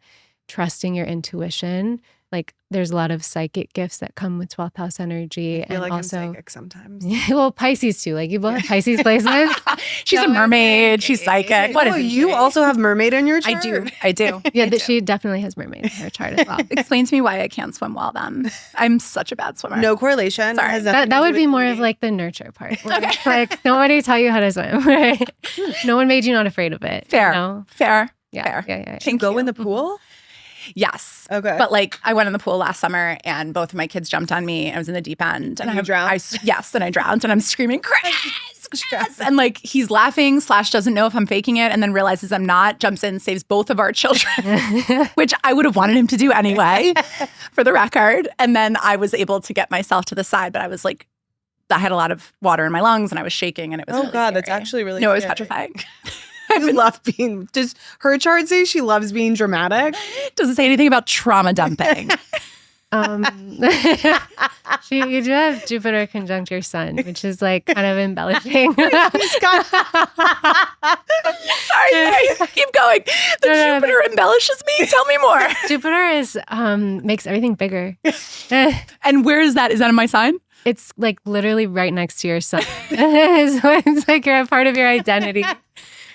trusting your intuition. Like there's a lot of psychic gifts that come with 12th house energy. I feel and like also, I'm psychic sometimes. well, Pisces too. Like you both have Pisces placements. She's a mermaid. She's psychic. What Oh, is you also have mermaid in your chart? I do. Yeah, she definitely has mermaid in her chart as well. Explain to me why I can't swim well then. I'm such a bad swimmer. No correlation. Sorry. Has nothing That to would do be with more me. of like the nurture part. Where it's like nobody taught you how to swim, right? No one made you not afraid of it. Fair. Yeah. Fair. Yeah. Thank Go you. in the pool? Yes. Okay. But like I went in the pool last summer and both of my kids jumped on me. I was in the deep end. And you drowned? Yes, and I drowned and I'm screaming, Chris! And like he's laughing / doesn't know if I'm faking it and then realizes I'm not, jumps in, saves both of our children, which I would have wanted him to do anyway, for the record. And then I was able to get myself to the side, but I was like, I had a lot of water in my lungs and I was shaking and it was Oh really God, that's scary. actually really No, it was scary. petrifying. I love being. Does her chart say she loves being dramatic? Doesn't say anything about trauma dumping. You do have Jupiter conjunct your sun, which is like kind of embellishing. Sorry, keep going. Jupiter embellishes me. Tell me more. Jupiter is makes everything bigger. And where is that? Is that in my sign? It's like literally right next to your sun. So it's like you're a part of your identity.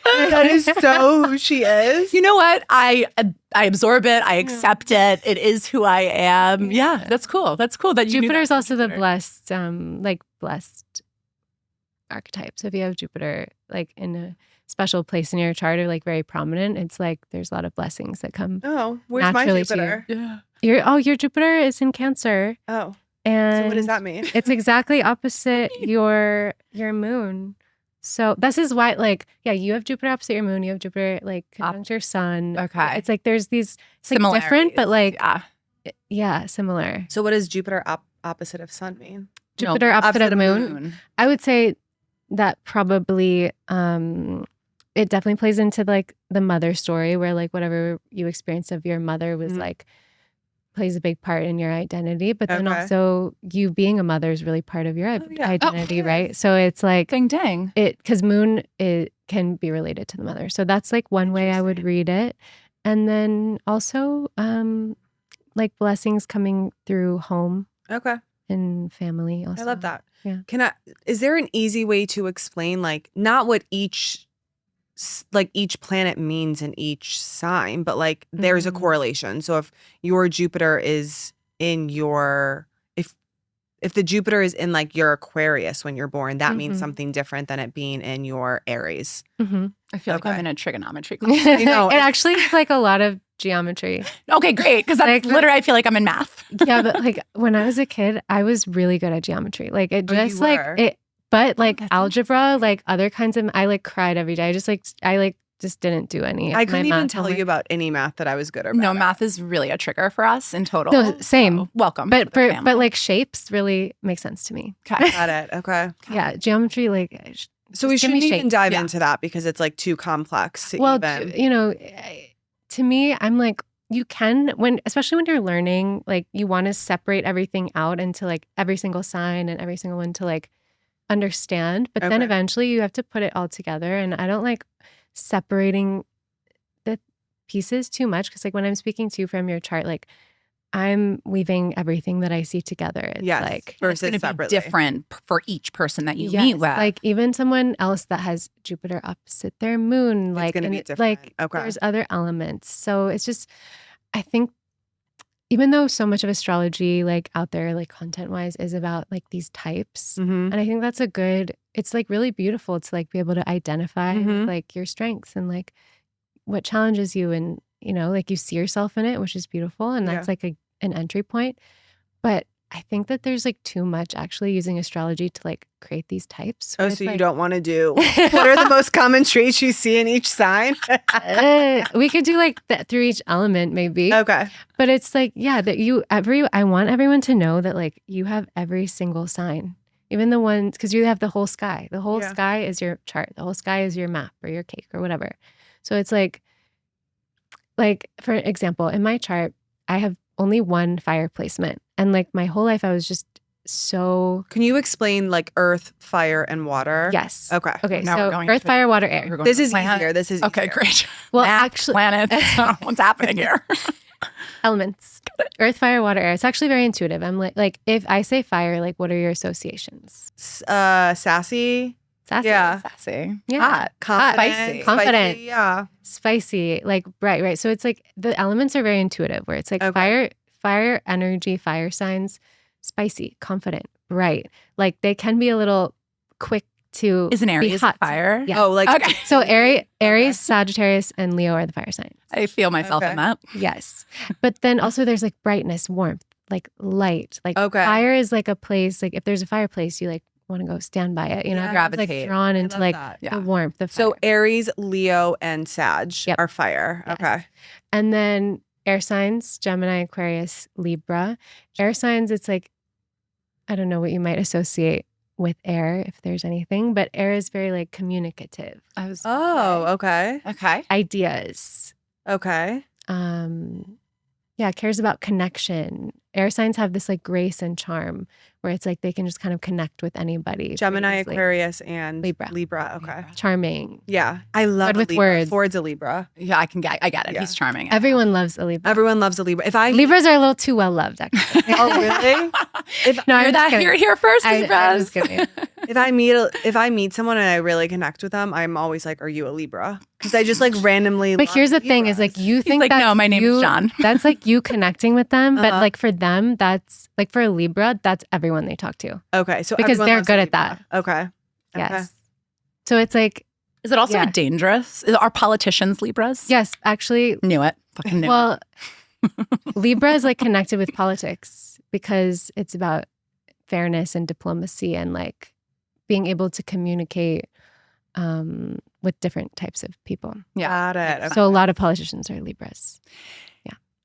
That is so who she is. You know what? I absorb it. I accept it. It is who I am. Yeah, that's cool. That's cool. That you knew Jupiter is that. also the blessed, blessed archetype. So if you have Jupiter like in a special place in your chart or like very prominent, it's like there's a lot of blessings that come. Oh, where's my Naturally to you. Jupiter? Yeah. Your Jupiter is in Cancer, Oh, and so what does that mean? it's exactly opposite your moon. So this is why, like, yeah, you have Jupiter opposite your moon. You have Jupiter like conjunct your sun. Okay. It's like there's these it's like different, but like yeah, similar. So what does Jupiter opposite of Sun mean? Jupiter opposite of the moon. I would say that probably it definitely plays into like the mother story where like whatever you experienced of your mother was like plays a big part in your identity, but then Okay. also you being a mother is really part of your yeah. identity, right? So it's like Ding dang. because moon it can be related to the mother. So that's like one way I would read it. And then also like blessings coming through home Okay, and family also. I love that. Yeah. Is there an easy way to explain like not what each planet means in each sign, but like there's a correlation. So if your Jupiter is in your if the Jupiter is in like your Aquarius when you're born, that means something different than it being in your Aries. I feel like Okay. I'm in a trigonometry class. know, it actually is like a lot of geometry. Okay, great. Because that's Like- literally, I feel like I'm in math. Yeah, but like when I was a kid, I was really good at geometry. Like it Oh, you just like were? it, but like that's algebra, like other kinds of, I like cried every day. I just didn't do any. I of my couldn't even math tell homework. you about any math that I was good or bad No, at. math is really a trigger for us in total. No, same. So, welcome. But to the family. like shapes really make sense to me. Okay. Got it. Okay. Yeah, geometry like So we Just give me shouldn't even shapes. dive Yeah. into that because it's like too complex to well, even. to me, I'm like you can, especially when you're learning, like you want to separate everything out into like every single sign and every single one to like understand. But then eventually you have to put it all together. And I don't like separating the pieces too much because like when I'm speaking to you from your chart, like I'm weaving everything that I see together. It's like versus it's going to be different for each person that you meet with. Like even someone else that has Jupiter opposite their moon, like going to be different. Like there's other elements. So it's just, I think, even though so much of astrology, like out there, like content wise, is about like these types, and I think that's it's like really beautiful to like be able to identify like your strengths and like what challenges you, and you know, like you see yourself in it, which is beautiful, and that's like an entry point. But I think that there's like too much actually using astrology to like create these types. Oh, so you don't want to do what are the most common traits you see in each sign? We could do like that through each element maybe. Okay. But it's like, yeah, that I want everyone to know that like you have every single sign. Even the ones, because you have the whole sky. The whole sky is your chart. The whole sky is your map or your cake or whatever. So it's like for example, in my chart, I have only one fire placement. And like my whole life, I was just so. Can you explain like earth, fire, and water? Yes. Okay. Okay. Now So earth, fire, water, air. This is easier. This is okay. easier. Great. Well, actually, planets. What's happening here? Elements. Earth, fire, water, air. It's actually very intuitive. I'm like if I say fire, like what are your associations? Sassy. Yeah. Sassy. Yeah. Hot. Spicy. Confident. Yeah. Spicy. Like right. So it's like the elements are very intuitive where it's like fire energy, fire signs, spicy, confident, bright. Like they can be a little quick to Is an Aries hot. fire? Yes. Oh, like okay. So Aries, Sagittarius, and Leo are the fire signs. I feel myself in that. Yes. But then also there's like brightness, warmth, like light. Like fire is like a place, like if there's a fireplace, you like want to go stand by it, you know, gravitate. like drawn into like the warmth, the fire. So Aries, Leo, and Sag are fire. Yes. Okay. And then air signs, Gemini, Aquarius, Libra. Air signs, it's like, I don't know what you might associate with air, if there's anything, but air is very like communicative. Okay. Ideas. Okay. Cares about connection. Air signs have this like grace and charm where it's like they can just kind of connect with anybody. Gemini, Aquarius, and Libra. Okay. Charming. Yeah. I love with Libra. words. Ford's a Libra. Yeah, I get it. He's charming. Everyone loves a Libra. Everyone loves a Libra. Libras are a little too well loved, actually. Oh, really? You're here first, Libras. I'm just kidding. If I meet someone and I really connect with them, I'm always like, "Are you a Libra?" Because I just like randomly. But here's the thing: is like you think like, no, my name is John. That's like you connecting with them, but like for them, that's like for a Libra, that's everyone they talk to. Okay, so because they're good at that. Okay. Yes. So it's like, is it also dangerous? Are politicians Libras? Yes, actually. Knew it. Fucking knew it. Well, Libra is like connected with politics because it's about fairness and diplomacy and like being able to communicate with different types of people. Got it. Okay. So a lot of politicians are Libras.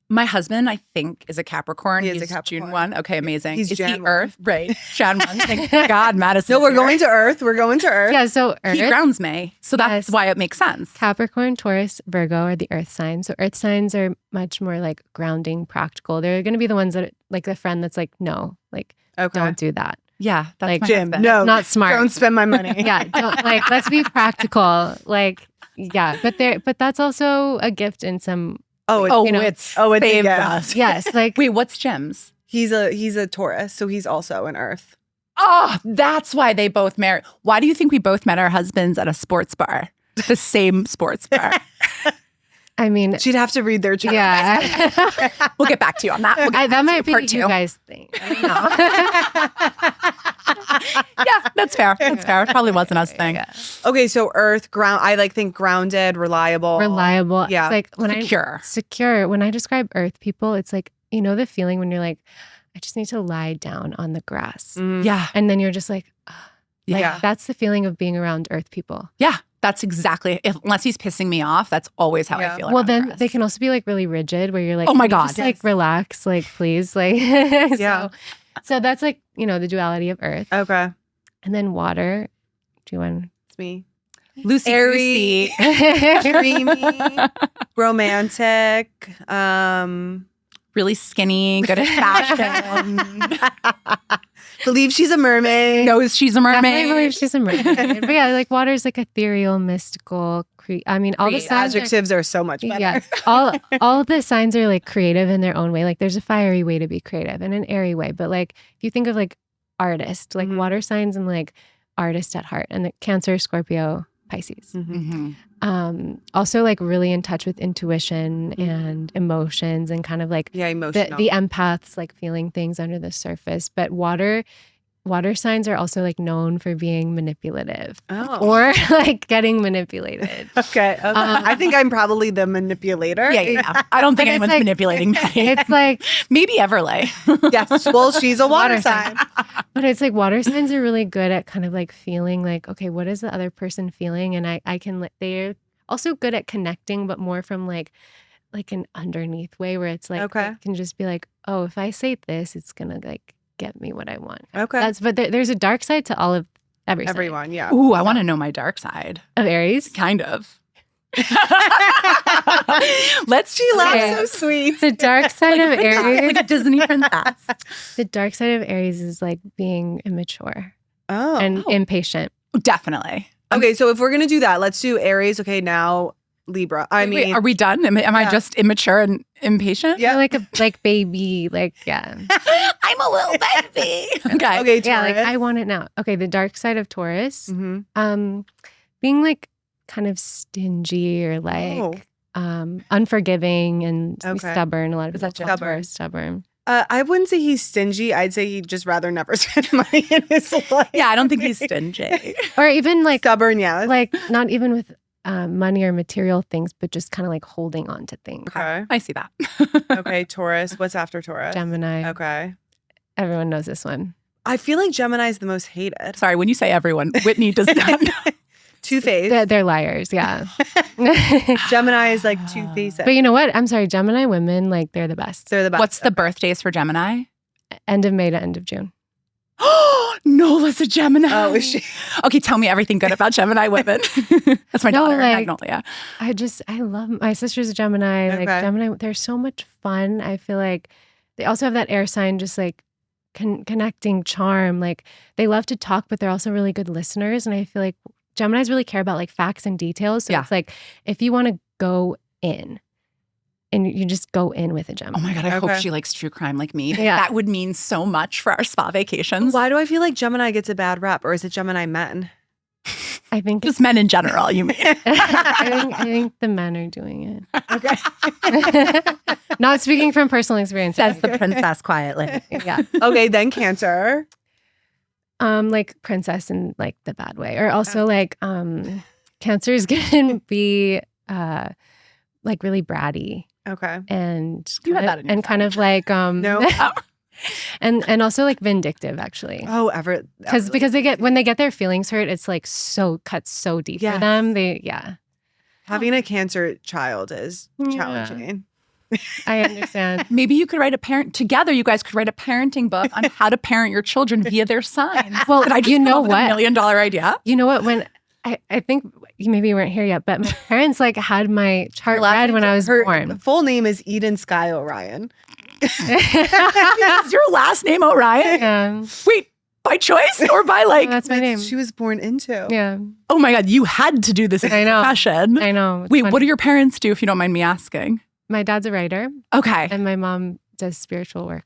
My husband, I think, is a Capricorn. He's a Capricorn. June 1. Okay, amazing. He's is Jan he 1. Earth? Right. Jan 1. Thank God, Madison. No, we're going to Earth. We're going to Earth. Yeah, so Earth. He grounds me. So that's why it makes sense. Capricorn, Taurus, Virgo are the Earth signs. So Earth signs are much more like grounding, practical. They're going to be the ones that, like the friend that's like, no, like, don't do that. Yeah, that's like my Jim. husband. No, not smart. Don't spend my money. Yeah, don't, like let's be practical. Like, yeah, but that's also a gift in some. It's saved us. Yes, like wait, what's Jim's? He's a Taurus, so he's also an Earth. Oh, that's why they both married. Why do you think we both met our husbands at a sports bar? The same sports bar. I mean, she'd have to read their chart. Yeah, we'll get back to you on that. That might be what you guys think. Yeah, that's fair. That's fair. It probably wasn't us thing. Yeah. Okay, so Earth, I like think grounded, reliable. Yeah, it's like when secure. When I describe Earth people, it's like the feeling when you're like, I just need to lie down on the grass. Yeah, and then you're just like, yeah, that's the feeling of being around Earth people. Yeah. That's exactly, unless he's pissing me off, that's always how I feel. Well, then they can also be like really rigid where you're like, oh my God. Just like relax, like please. Like, So that's like, the duality of Earth. Okay. And then water. Do you want? It's me. Loosey Airy. goosey, Dreamy, romantic, really skinny, good at fashion. believe she's a mermaid. Knows she's a Definitely mermaid. believe she's a mermaid. But yeah, like water's like ethereal, mystical. I mean, all the signs. Adjectives are so much better. Yes, all of the signs are like creative in their own way. Like there's a fiery way to be creative and an airy way. But like if you think of like artist, like water signs and like artist at heart, and the Cancer, Scorpio, Pisces. Also like really in touch with intuition and emotions and kind of like emotional. the empaths, like feeling things under the surface. But water signs are also like known for being manipulative or like getting manipulated. Okay. I think I'm probably the manipulator. Yeah. I don't think anyone's manipulating me. It's like maybe Everlay. Yes. Well, she's a water sign. But it's like water signs are really good at kind of like feeling like, okay, what is the other person feeling? And I can, they're also good at connecting, but more from like an underneath way where it's like, it can just be like, oh, if I say this, it's going to like get me what I want. Okay. But there's a dark side to all of everyone. Yeah. Ooh, I want to know my dark side. Of Aries? Kind of. She laughs so sweet. The dark side of Aries. Like a Disney princess. The dark side of Aries is like being immature Oh. and impatient. Definitely. Okay, so if we're going to do that, let's do Aries. Okay, now Libra. Wait, are we done? Am I just immature and impatient? Yeah. You're like a baby, like, yeah. I'm a little baby. Okay. Okay, Taurus. Yeah, like I want it now. Okay, the dark side of Taurus, being like kind of stingy or like unforgiving and stubborn. A lot of people call Taurus stubborn. I wouldn't say he's stingy. I'd say he'd just rather never spend money in his life. Yeah, I don't think he's stingy. Or even like stubborn, yeah. Like not even with money or material things, but just kind of like holding on to things. Okay. I see that. Okay, Taurus. What's after Taurus? Gemini. Okay. Everyone knows this one. I feel like Gemini is the most hated. Sorry, when you say everyone, Whitney does not know. Two-faced. They're liars, yeah. Gemini is like two-faced. But you know what? I'm sorry, Gemini women, like they're the best. They're the best. What's the birthdays for Gemini? End of May to end of June. Nola's a Gemini. Oh, is she? Okay, tell me everything good about Gemini women. That's my daughter, Magnolia. I love, my sister's a Gemini. Okay. Like Gemini, they're so much fun. I feel like they also have that air sign, just like connecting charm. Like they love to talk, but they're also really good listeners. And I feel like Geminis really care about like facts and details. So it's like, if you want to go in, and you just go in with a Gemini. Oh my God, I hope she likes true crime like me. Yeah. That would mean so much for our spa vacations. Why do I feel like Gemini gets a bad rep? Or is it Gemini men? I think just men in general, you mean? I think the men are doing it. Okay. Not speaking from personal experience. Says the princess quietly. Yeah. Okay, then Cancer. Like princess in like the bad way. Or also like Cancers can be like really bratty. Okay. And you had that in your kind of like no. and also like vindictive actually. Oh, because they get, when they get their feelings hurt, it's like so cuts so deep for them. Having a Cancer child is challenging. I understand. Maybe you could together you guys could write a parenting book on how to parent your children via their signs. Well, could I just you know come up with what? $1 million idea? You know what? When I think you maybe weren't here yet, but my parents like had my chart read when I was born. Her full name is Eden Sky Orion. Is your last name Orion? Yeah. Wait, by choice or by like? That's my name. She was born into. Yeah. Oh my God, you had to do this in profession. I know. Wait, what do your parents do if you don't mind me asking? My dad's a writer. Okay. And my mom does spiritual work.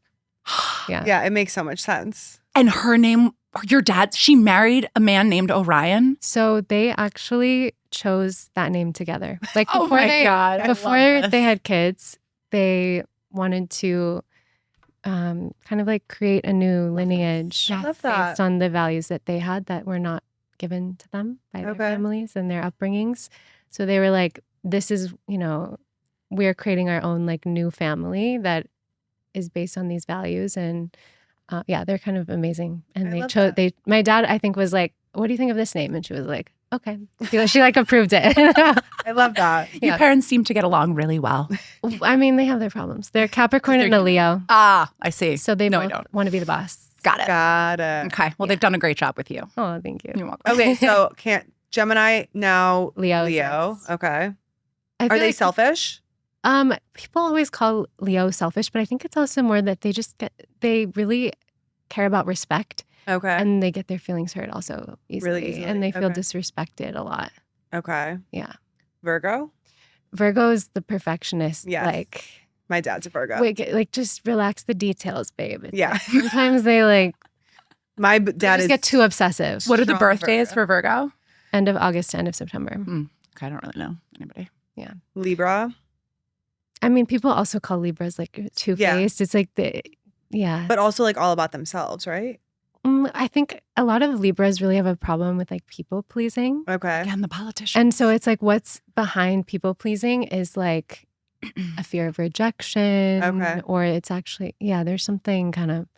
Yeah. Yeah, it makes so much sense. And her name, your dad, she married a man named Orion? So they actually chose that name together. Like Oh before my God, before they had kids, they wanted to kind of like create a new lineage based on the values that they had that were not given to them by their families and their upbringings. So they were like, this is, we're creating our own like new family that is based on these values. And they're kind of amazing. And my dad, I think, was like, what do you think of this name? And she was like, okay. She like approved it. I love that. Your parents seem to get along really well. I mean, they have their problems. They're Capricorn and a Leo. Ah, I see. So they both want to be the boss. Got it. Got it. Okay. Well, they've done a great job with you. Oh, thank you. You're welcome. Okay, so Gemini, now Leo. Leo. Yes. Okay. I Are feel they like selfish? People always call Leo selfish, but I think it's also more that they really care about respect, Okay. and they get their feelings hurt also Really easily, easily. and they feel Okay. disrespected a lot. Okay. Yeah. Virgo? Virgo is the perfectionist. Yes. Like, My dad's a Virgo. like just relax the details, babe. It's Yeah. like, sometimes they like My they dad just is get too obsessive. What are the Strong birthdays Virgo. for Virgo? End of August to end of September. Okay, I don't really know anybody. Libra, I mean, people also call Libras like two-faced. It's like but also like all about themselves, right? I think a lot of Libras really have a problem with like people pleasing. Okay. Again, the politician. And so it's like what's behind people pleasing is like a fear of rejection. Okay. Or it's actually, there's something kind of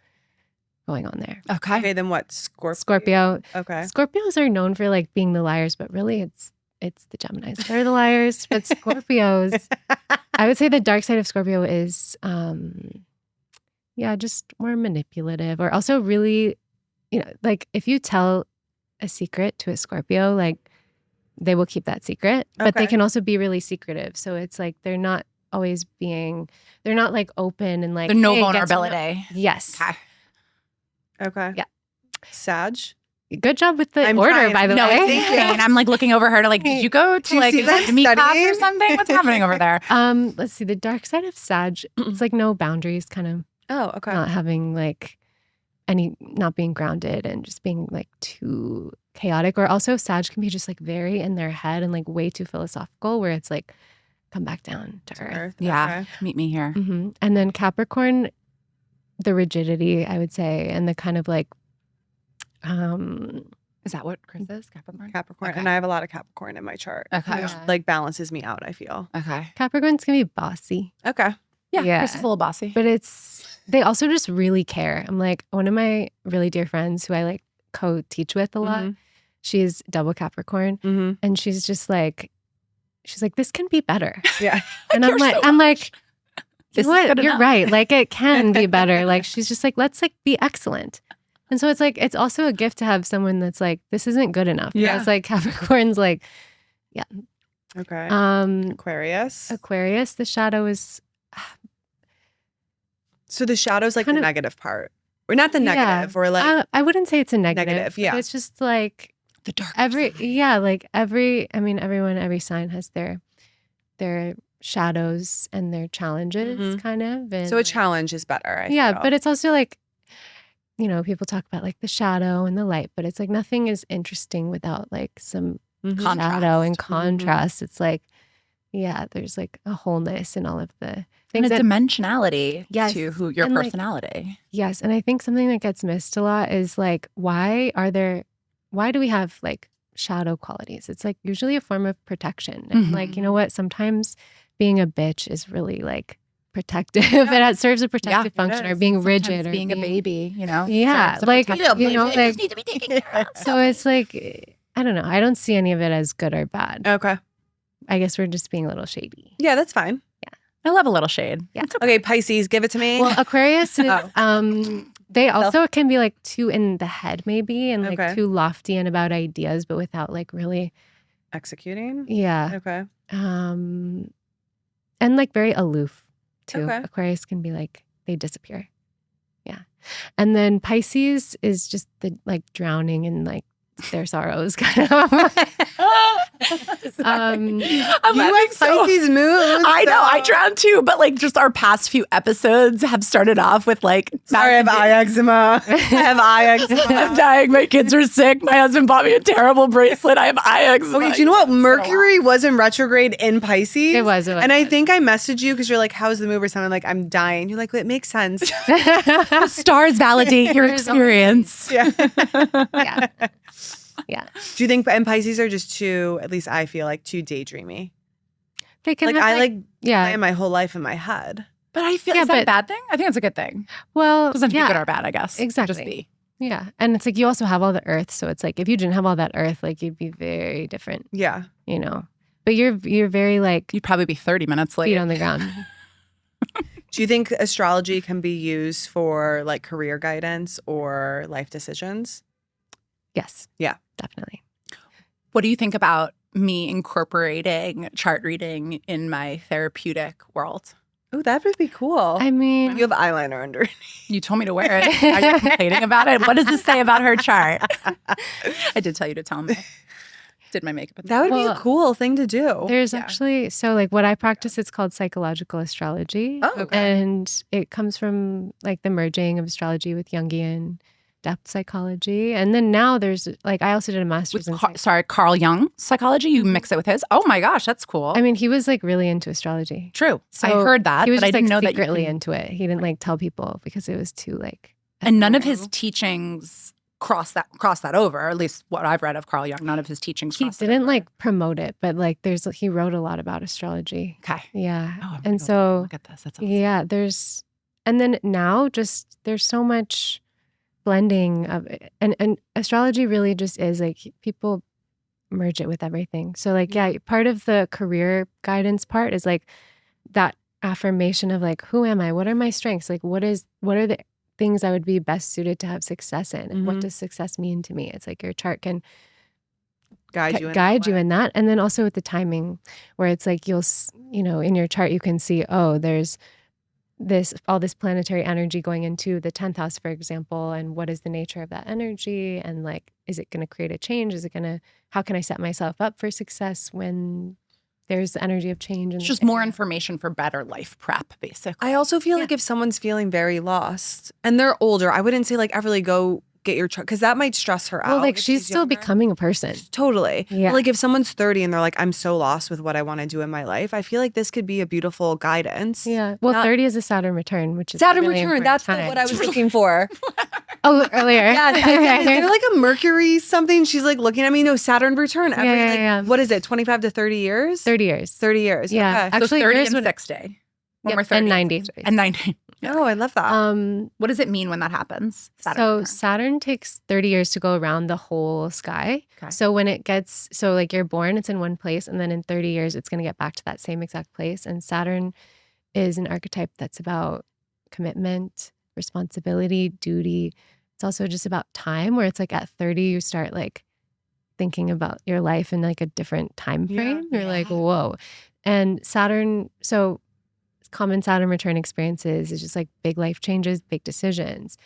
going on there. Okay. Okay, then what? Scorpio. Scorpio. Okay. Scorpios are known for like being the liars, but really it's the Geminis that are the liars. But Scorpios, I would say the dark side of Scorpio is just more manipulative, or also really, like if you tell a secret to a Scorpio, like they will keep that secret, but they Okay. can also be really secretive. So it's like they're not like open and like The no "Hey, get to know-" vulnerability. Yes. Okay. Okay. Yeah. Sag. Good job with the I'm order, trying. by the No, way. it's insane. I'm like looking over her to like, did you go to you like see an that anatomy class or studying? something? What's happening over there? Let's see. The dark side of Sag, it's like no boundaries, kind of Oh, okay. not having like not being grounded and just being like too chaotic. Or also Sag can be just like very in their head and like way too philosophical, where it's like, come back down to earth. Yeah. Okay. Meet me here. And then Capricorn, the rigidity, I would say, and the kind of like, Is that what Chris is? Capricorn? Capricorn. Okay. And I have a lot of Capricorn in my chart. Okay. Which Yeah. like balances me out, I feel. Okay. Capricorns can be bossy, Okay. Yeah. Yeah. Chris is a little bossy. but they also just really care. I'm like, one of my really dear friends who I like co-teach with a lot, Mhm. she's double Capricorn, Mm-hmm. and she's like, this can be better. Yeah. And I'm You're like, so I'm like, This is what? good You're enough. right. Like it can be better. Like she's just like, let's like be excellent. And so it's like, it's also a gift to have someone that's like, this isn't good enough. Yeah. It's like Capricorn's like, Okay. Um, Aquarius. Aquarius, the shadow is So the shadow's like kind the of- negative part. Or not the negative, or like I wouldn't say it's a negative. Negative, yeah. But it's just like The dark. everyone, every sign has their shadows and their challenges, Mhm. kind of. And so a challenge is better. I yeah, feel. but it's also like, people talk about like the shadow and the light, but it's like nothing is interesting without like some Mhm. Contrast. shadow and Mhm. contrast. It's like, there's like a wholeness in all of the And things. a that- dimensionality Yes. to your And, like, personality. Yes. And I think something that gets missed a lot is like, why do we have like shadow qualities? It's like usually a form of protection. And like, you know what? Sometimes being a bitch is really like protective. It serves a protective function, or is. being Sometimes rigid, or being a baby, Yeah, serves a like, protection. like, need to be taken care of. so it's like, I don't know. I don't see any of it as good or bad. Okay. I guess we're just being a little shady. Yeah, that's fine. I love a little shade. Yeah. It's okay. Okay, Pisces, give it to me. Well, Aquarius is, Oh. they also can be like too in the head maybe, and like Okay. too lofty and about ideas, but without like really, Executing. yeah. Okay. And like very aloof too. Okay. Aquarius can be like, they disappear. Yeah. And then Pisces is just the like drowning in like their sorrows kind of. I'm You laughing have so- Pisces moon. I know, I so- drowned too, but like just our past few episodes have started off with like, Sorry, I have eye eczema. I have eye I'm eczema. dying. My kids are sick. My husband bought me a terrible bracelet. I have eye eczema. Okay, do you know what? Mercury was in retrograde in Pisces. It was. And I think I messaged you because you're like, how's the move or something? I'm like, I'm dying. You're like, well, it makes sense. Stars validate your There's always- experience. Yeah. Yeah. Yeah. Do you think and Pisces are just too, at least I feel like, too daydreamy? They can Like have, I like yeah. plan my whole life in my head. But I feel, Yeah, is that a but- bad thing? I think it's a good thing. Well, It doesn't have to yeah, be good or bad, I guess. Exactly. Just be. yeah. And it's like you also have all the earth. So it's like if you didn't have all that earth, like you'd be very different, Yeah. But you're very like You'd probably be 30 minutes late. feet on the ground. Do you think astrology can be used for like career guidance or life decisions? Yes. Yeah. Definitely. What do you think about me incorporating chart reading in my therapeutic world? Oh, that would be cool. I mean, you have eyeliner under. You told me to wear it. Are you complaining about it? What does this say about her chart? I did tell you to tell me. Did my makeup. That would be a cool thing to do. There's actually, so like what I practice, it's called psychological astrology. Oh, okay. And it comes from like the merging of astrology with Jungian depth psychology. And then now there's like, I also did a master's in Carl Jung psychology. You mix it with his. Oh my gosh, that's cool. I mean, he was like really into astrology. True. So I heard that, he was but just, I didn't like, know that you secretly can... into it. He didn't like tell people because it was too like. And none of his teachings cross that over. Or at least what I've read of Carl Jung, none of his teachings. He didn't like promote it, but like he wrote a lot about astrology. Okay. Yeah. Oh, and so look at this. That's awesome. yeah, and then now just there's so much blending of it. And astrology really just is like people merge it with everything. So like, yeah, part of the career guidance part is like that affirmation of like, who am I? What are my strengths? Like, what are the things I would be best suited to have success in? And what does success mean to me? It's like your chart can guide you in that. And then also with the timing where it's like, in your chart, you can see, oh, there's all this planetary energy going into the 10th house, for example, and what is the nature of that energy? And like, is it going to create a change? How can I set myself up for success when there's the energy of change? It's just more information for better life prep, basically. I also feel like if someone's feeling very lost and they're older, I wouldn't say like, Everly, go get your chart, because that might stress her out. Well, like she's still becoming a person. Totally. Yeah. But like if someone's 30 and they're like, I'm so lost with what I want to do in my life, I feel like this could be a beautiful guidance. Yeah. Well, 30 is a Saturn return, which is Saturn really return. That's what I was looking for. Oh, earlier. Yeah. Is there like a Mercury something? She's like looking at me. No, Saturn return. Yeah. What is it? 25 to 30 years? 30 years. 30 years. Yeah. Okay. Actually, so 30 and 6 day. When we're 30 and 90. And 90. Oh, I love that. What does it mean when that happens? Saturn takes 30 years to go around the whole sky. Okay. So when it gets, like you're born, it's in one place. And then in 30 years, it's going to get back to that same exact place. And Saturn is an archetype that's about commitment, responsibility, duty. It's also just about time, where it's like at 30, you start like thinking about your life in like a different time frame. You're like, whoa. And Saturn, common Saturn return experiences is just like big life changes, big decisions,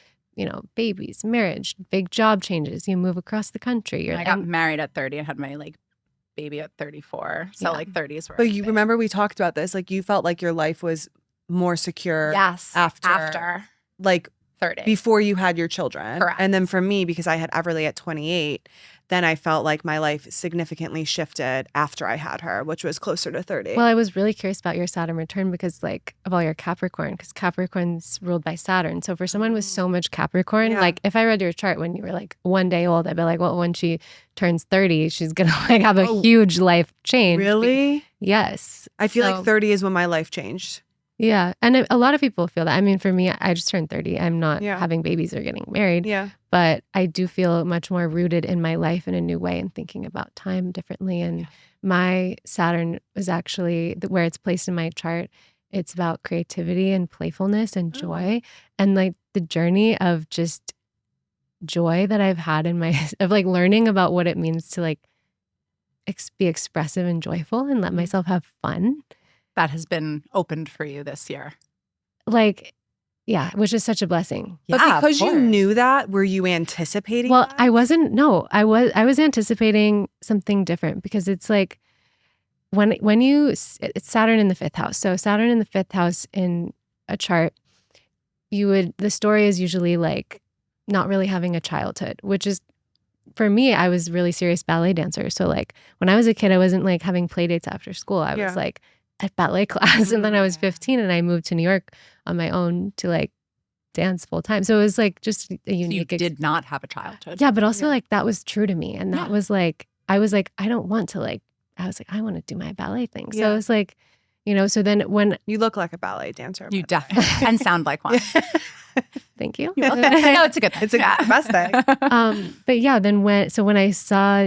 babies, marriage, big job changes. You move across the country. I got married at 30 and had my like baby at 34. So like 30s were. But you remember we talked about this, like you felt like your life was more secure. Yes. After like 30. Before you had your children. Correct. And then for me, because I had Everly at 28, then I felt like my life significantly shifted after I had her, which was closer to 30. Well, I was really curious about your Saturn return because like of all your Capricorn, because Capricorn's ruled by Saturn. So for someone with so much Capricorn, like if I read your chart when you were like 1 day old, I'd be like, well, when she turns 30, she's going to like have a huge life change. Really? Yes. I feel like 30 is when my life changed. Yeah. And a lot of people feel that. I mean, for me, I just turned 30. I'm not having babies or getting married. Yeah. But I do feel much more rooted in my life in a new way and thinking about time differently. And my Saturn is actually where it's placed in my chart. It's about creativity and playfulness and joy. And like the journey of just joy that I've had of like learning about what it means to like be expressive and joyful and let myself have fun. That has been opened for you this year. Like, yeah, which is such a blessing. But because you knew that, were you anticipating that? I wasn't. No, I was anticipating something different because it's like it's Saturn in the 5th house. So Saturn in the 5th house in a chart, the story is usually like not really having a childhood, which is, for me, I was really serious ballet dancer. So like when I was a kid, I wasn't like having play dates after school. I was like at ballet class. And then I was 15 and I moved to New York on my own to like dance full time. So it was like just a unique. So you did not have a childhood. Yeah, but also like that was true to me. And that was like, I was like, I don't want to like, I was like, I want to do my ballet thing. So it was like, so then when. You look like a ballet dancer. You definitely, and sound like one. Thank you. No, it's a good thing. It's a best thing. But yeah, then when I saw,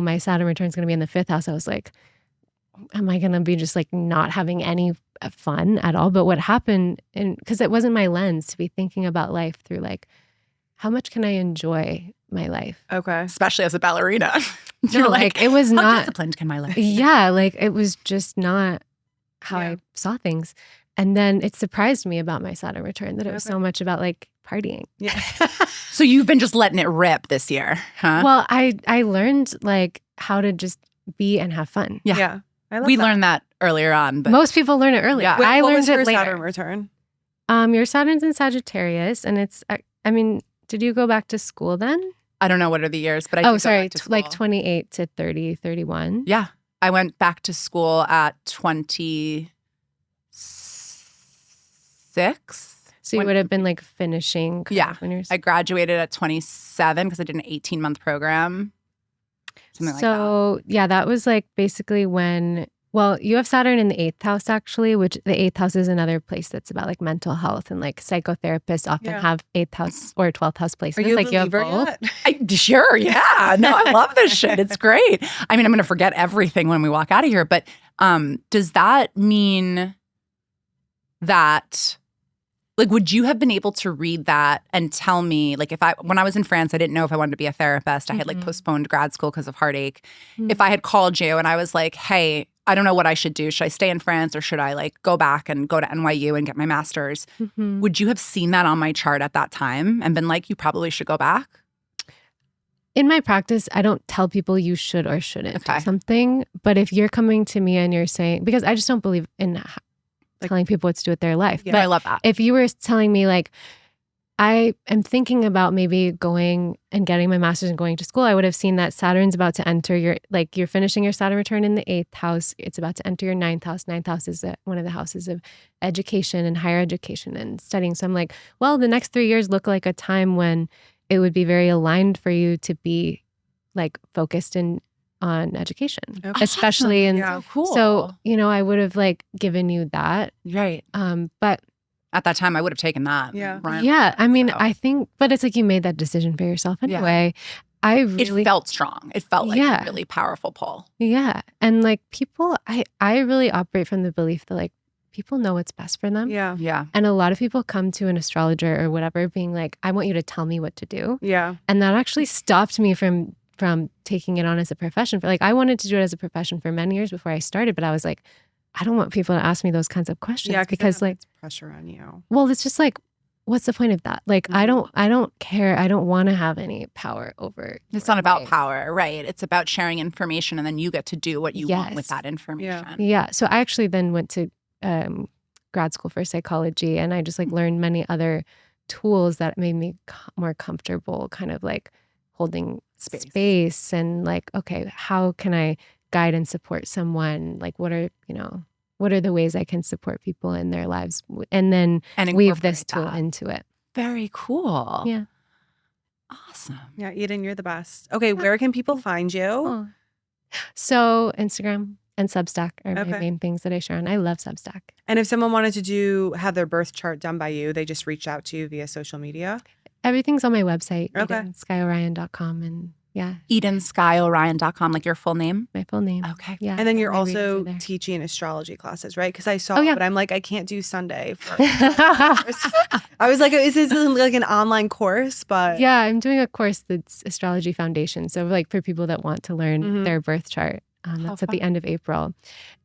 my Saturn return is going to be in the 5th house, I was like, am I going to be just like not having any fun at all? But what happened, because it wasn't my lens to be thinking about life through like, how much can I enjoy my life? Okay. Especially as a ballerina. You're like it was how not disciplined can my life be? Yeah, like it was just not how Yeah. I saw things. And then it surprised me about my Saturn return that it was so much about like partying. Yeah. So you've been just letting it rip this year, huh? Well, I learned like how to just be and have fun. Yeah. I love We that. learned that earlier on, but Most people learn it earlier. Yeah. I What learned was it your later. Saturn return? Your Saturn's in Sagittarius, and it's. I mean, did you go back to school then? I don't know what are the years, but I did go sorry, back to like school. 28 to 30, 31. Yeah. I went back to school at 26. So you would have been like finishing. kind Yeah. of when you're. I graduated at 27 because I did an 18-month program. Something like that. So yeah, that was like basically when. Well, you have Saturn in the 8th house actually, which the 8th house is another place that's about like mental health, and like psychotherapists often Yeah. have 8th house or 12th house placements. Are you a like you have believer both. yet? Sure, yeah. No, I love this shit. It's great. I mean, I'm going to forget everything when we walk out of here, but does that mean that, like, would you have been able to read that and tell me, like, when I was in France, I didn't know if I wanted to be a therapist. I had like postponed grad school because of heartache. If I had called you and I was like, hey, I don't know what I should do. Should I stay in France or should I like go back and go to NYU and get my master's? Would you have seen that on my chart at that time and been like, you probably should go back? In my practice, I don't tell people you should or shouldn't Okay. do something. But if you're coming to me and you're saying, because I just don't believe in telling people what to do with their life. Yeah. But I love that. if you were telling me like, I am thinking about maybe going and getting my master's and going to school, I would have seen that Saturn's about to enter you're finishing your Saturn return in the 8th house. It's about to enter your 9th house. 9th house is one of the houses of education and higher education and studying. So I'm like, well, the next 3 years look like a time when it would be very aligned for you to be like focused on education, Okay. especially in. Yeah. So cool. So, I would have like given you that. Right. But At that time, I would have taken that. Yeah. Right. yeah, I mean, So- I think, but it's like you made that decision for yourself Yeah. anyway. I really, It felt strong. It felt like Yeah. a really powerful pull. yeah. And like people, I really operate from the belief that like people know what's best for them. Yeah. Yeah. And a lot of people come to an astrologer or whatever being like, I want you to tell me what to do. Yeah. And that actually stopped me from taking it on as a profession. For like, I wanted to do it as a profession for many years before I started, but I was like, I don't want people to ask me those kinds of questions Yeah. because like, it's pressure on you. well, it's just like, what's the point of that? Like, I don't care. I don't want to have any power over. It's your not about life. power, right? It's about sharing information and then you get to do what you want with Yes. that information. Yeah. So I actually then went to grad school for psychology, and I just like learned many other tools that made me more comfortable, kind of like holding space and like, okay, how can I guide and support someone? Like, what are the ways I can support people in their lives, and then And weave this incorporate tool that. into it. Very cool. Yeah. Awesome. Yeah, Eden, you're the best. Okay, where can people find you? Oh. So Instagram and Substack are Okay. my main things that I share on. I love Substack. And if someone wanted to have their birth chart done by you, they just reach out to you via social media? Everything's on my website, Okay. EdenSkyOrion.com, and yeah, EdenSkyOrion.com, like your full name. my full name. Okay. Yeah. And then you're my readers are also there. teaching astrology classes, right? Because I saw, Oh, yeah. but I'm like, I can't do Sunday. I was like, is this like an online course? But Yeah, I'm doing a course that's Astrology Foundation. So like for people that want to learn Mhm. their birth chart. That's at fun. the end of April.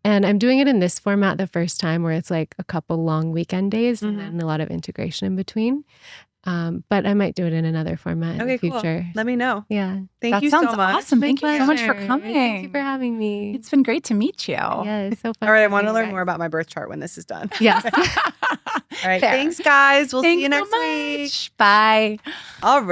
And I'm doing it in this format the first time where it's like a couple long weekend days Mhm. and then a lot of integration in between. But I might do it in another format in okay, the future. cool. Let me know. Yeah. Thank That you sounds so much. awesome. My Thank you so much for pleasure. coming. Thank you for having me. It's been great to meet you. Yeah, it's so fun. All right, I to want to meet you learn guys. more about my birth chart when this is done. Yes. All right, Fair. thanks, guys. We'll Thanks see you next so week. much. Bye. All right.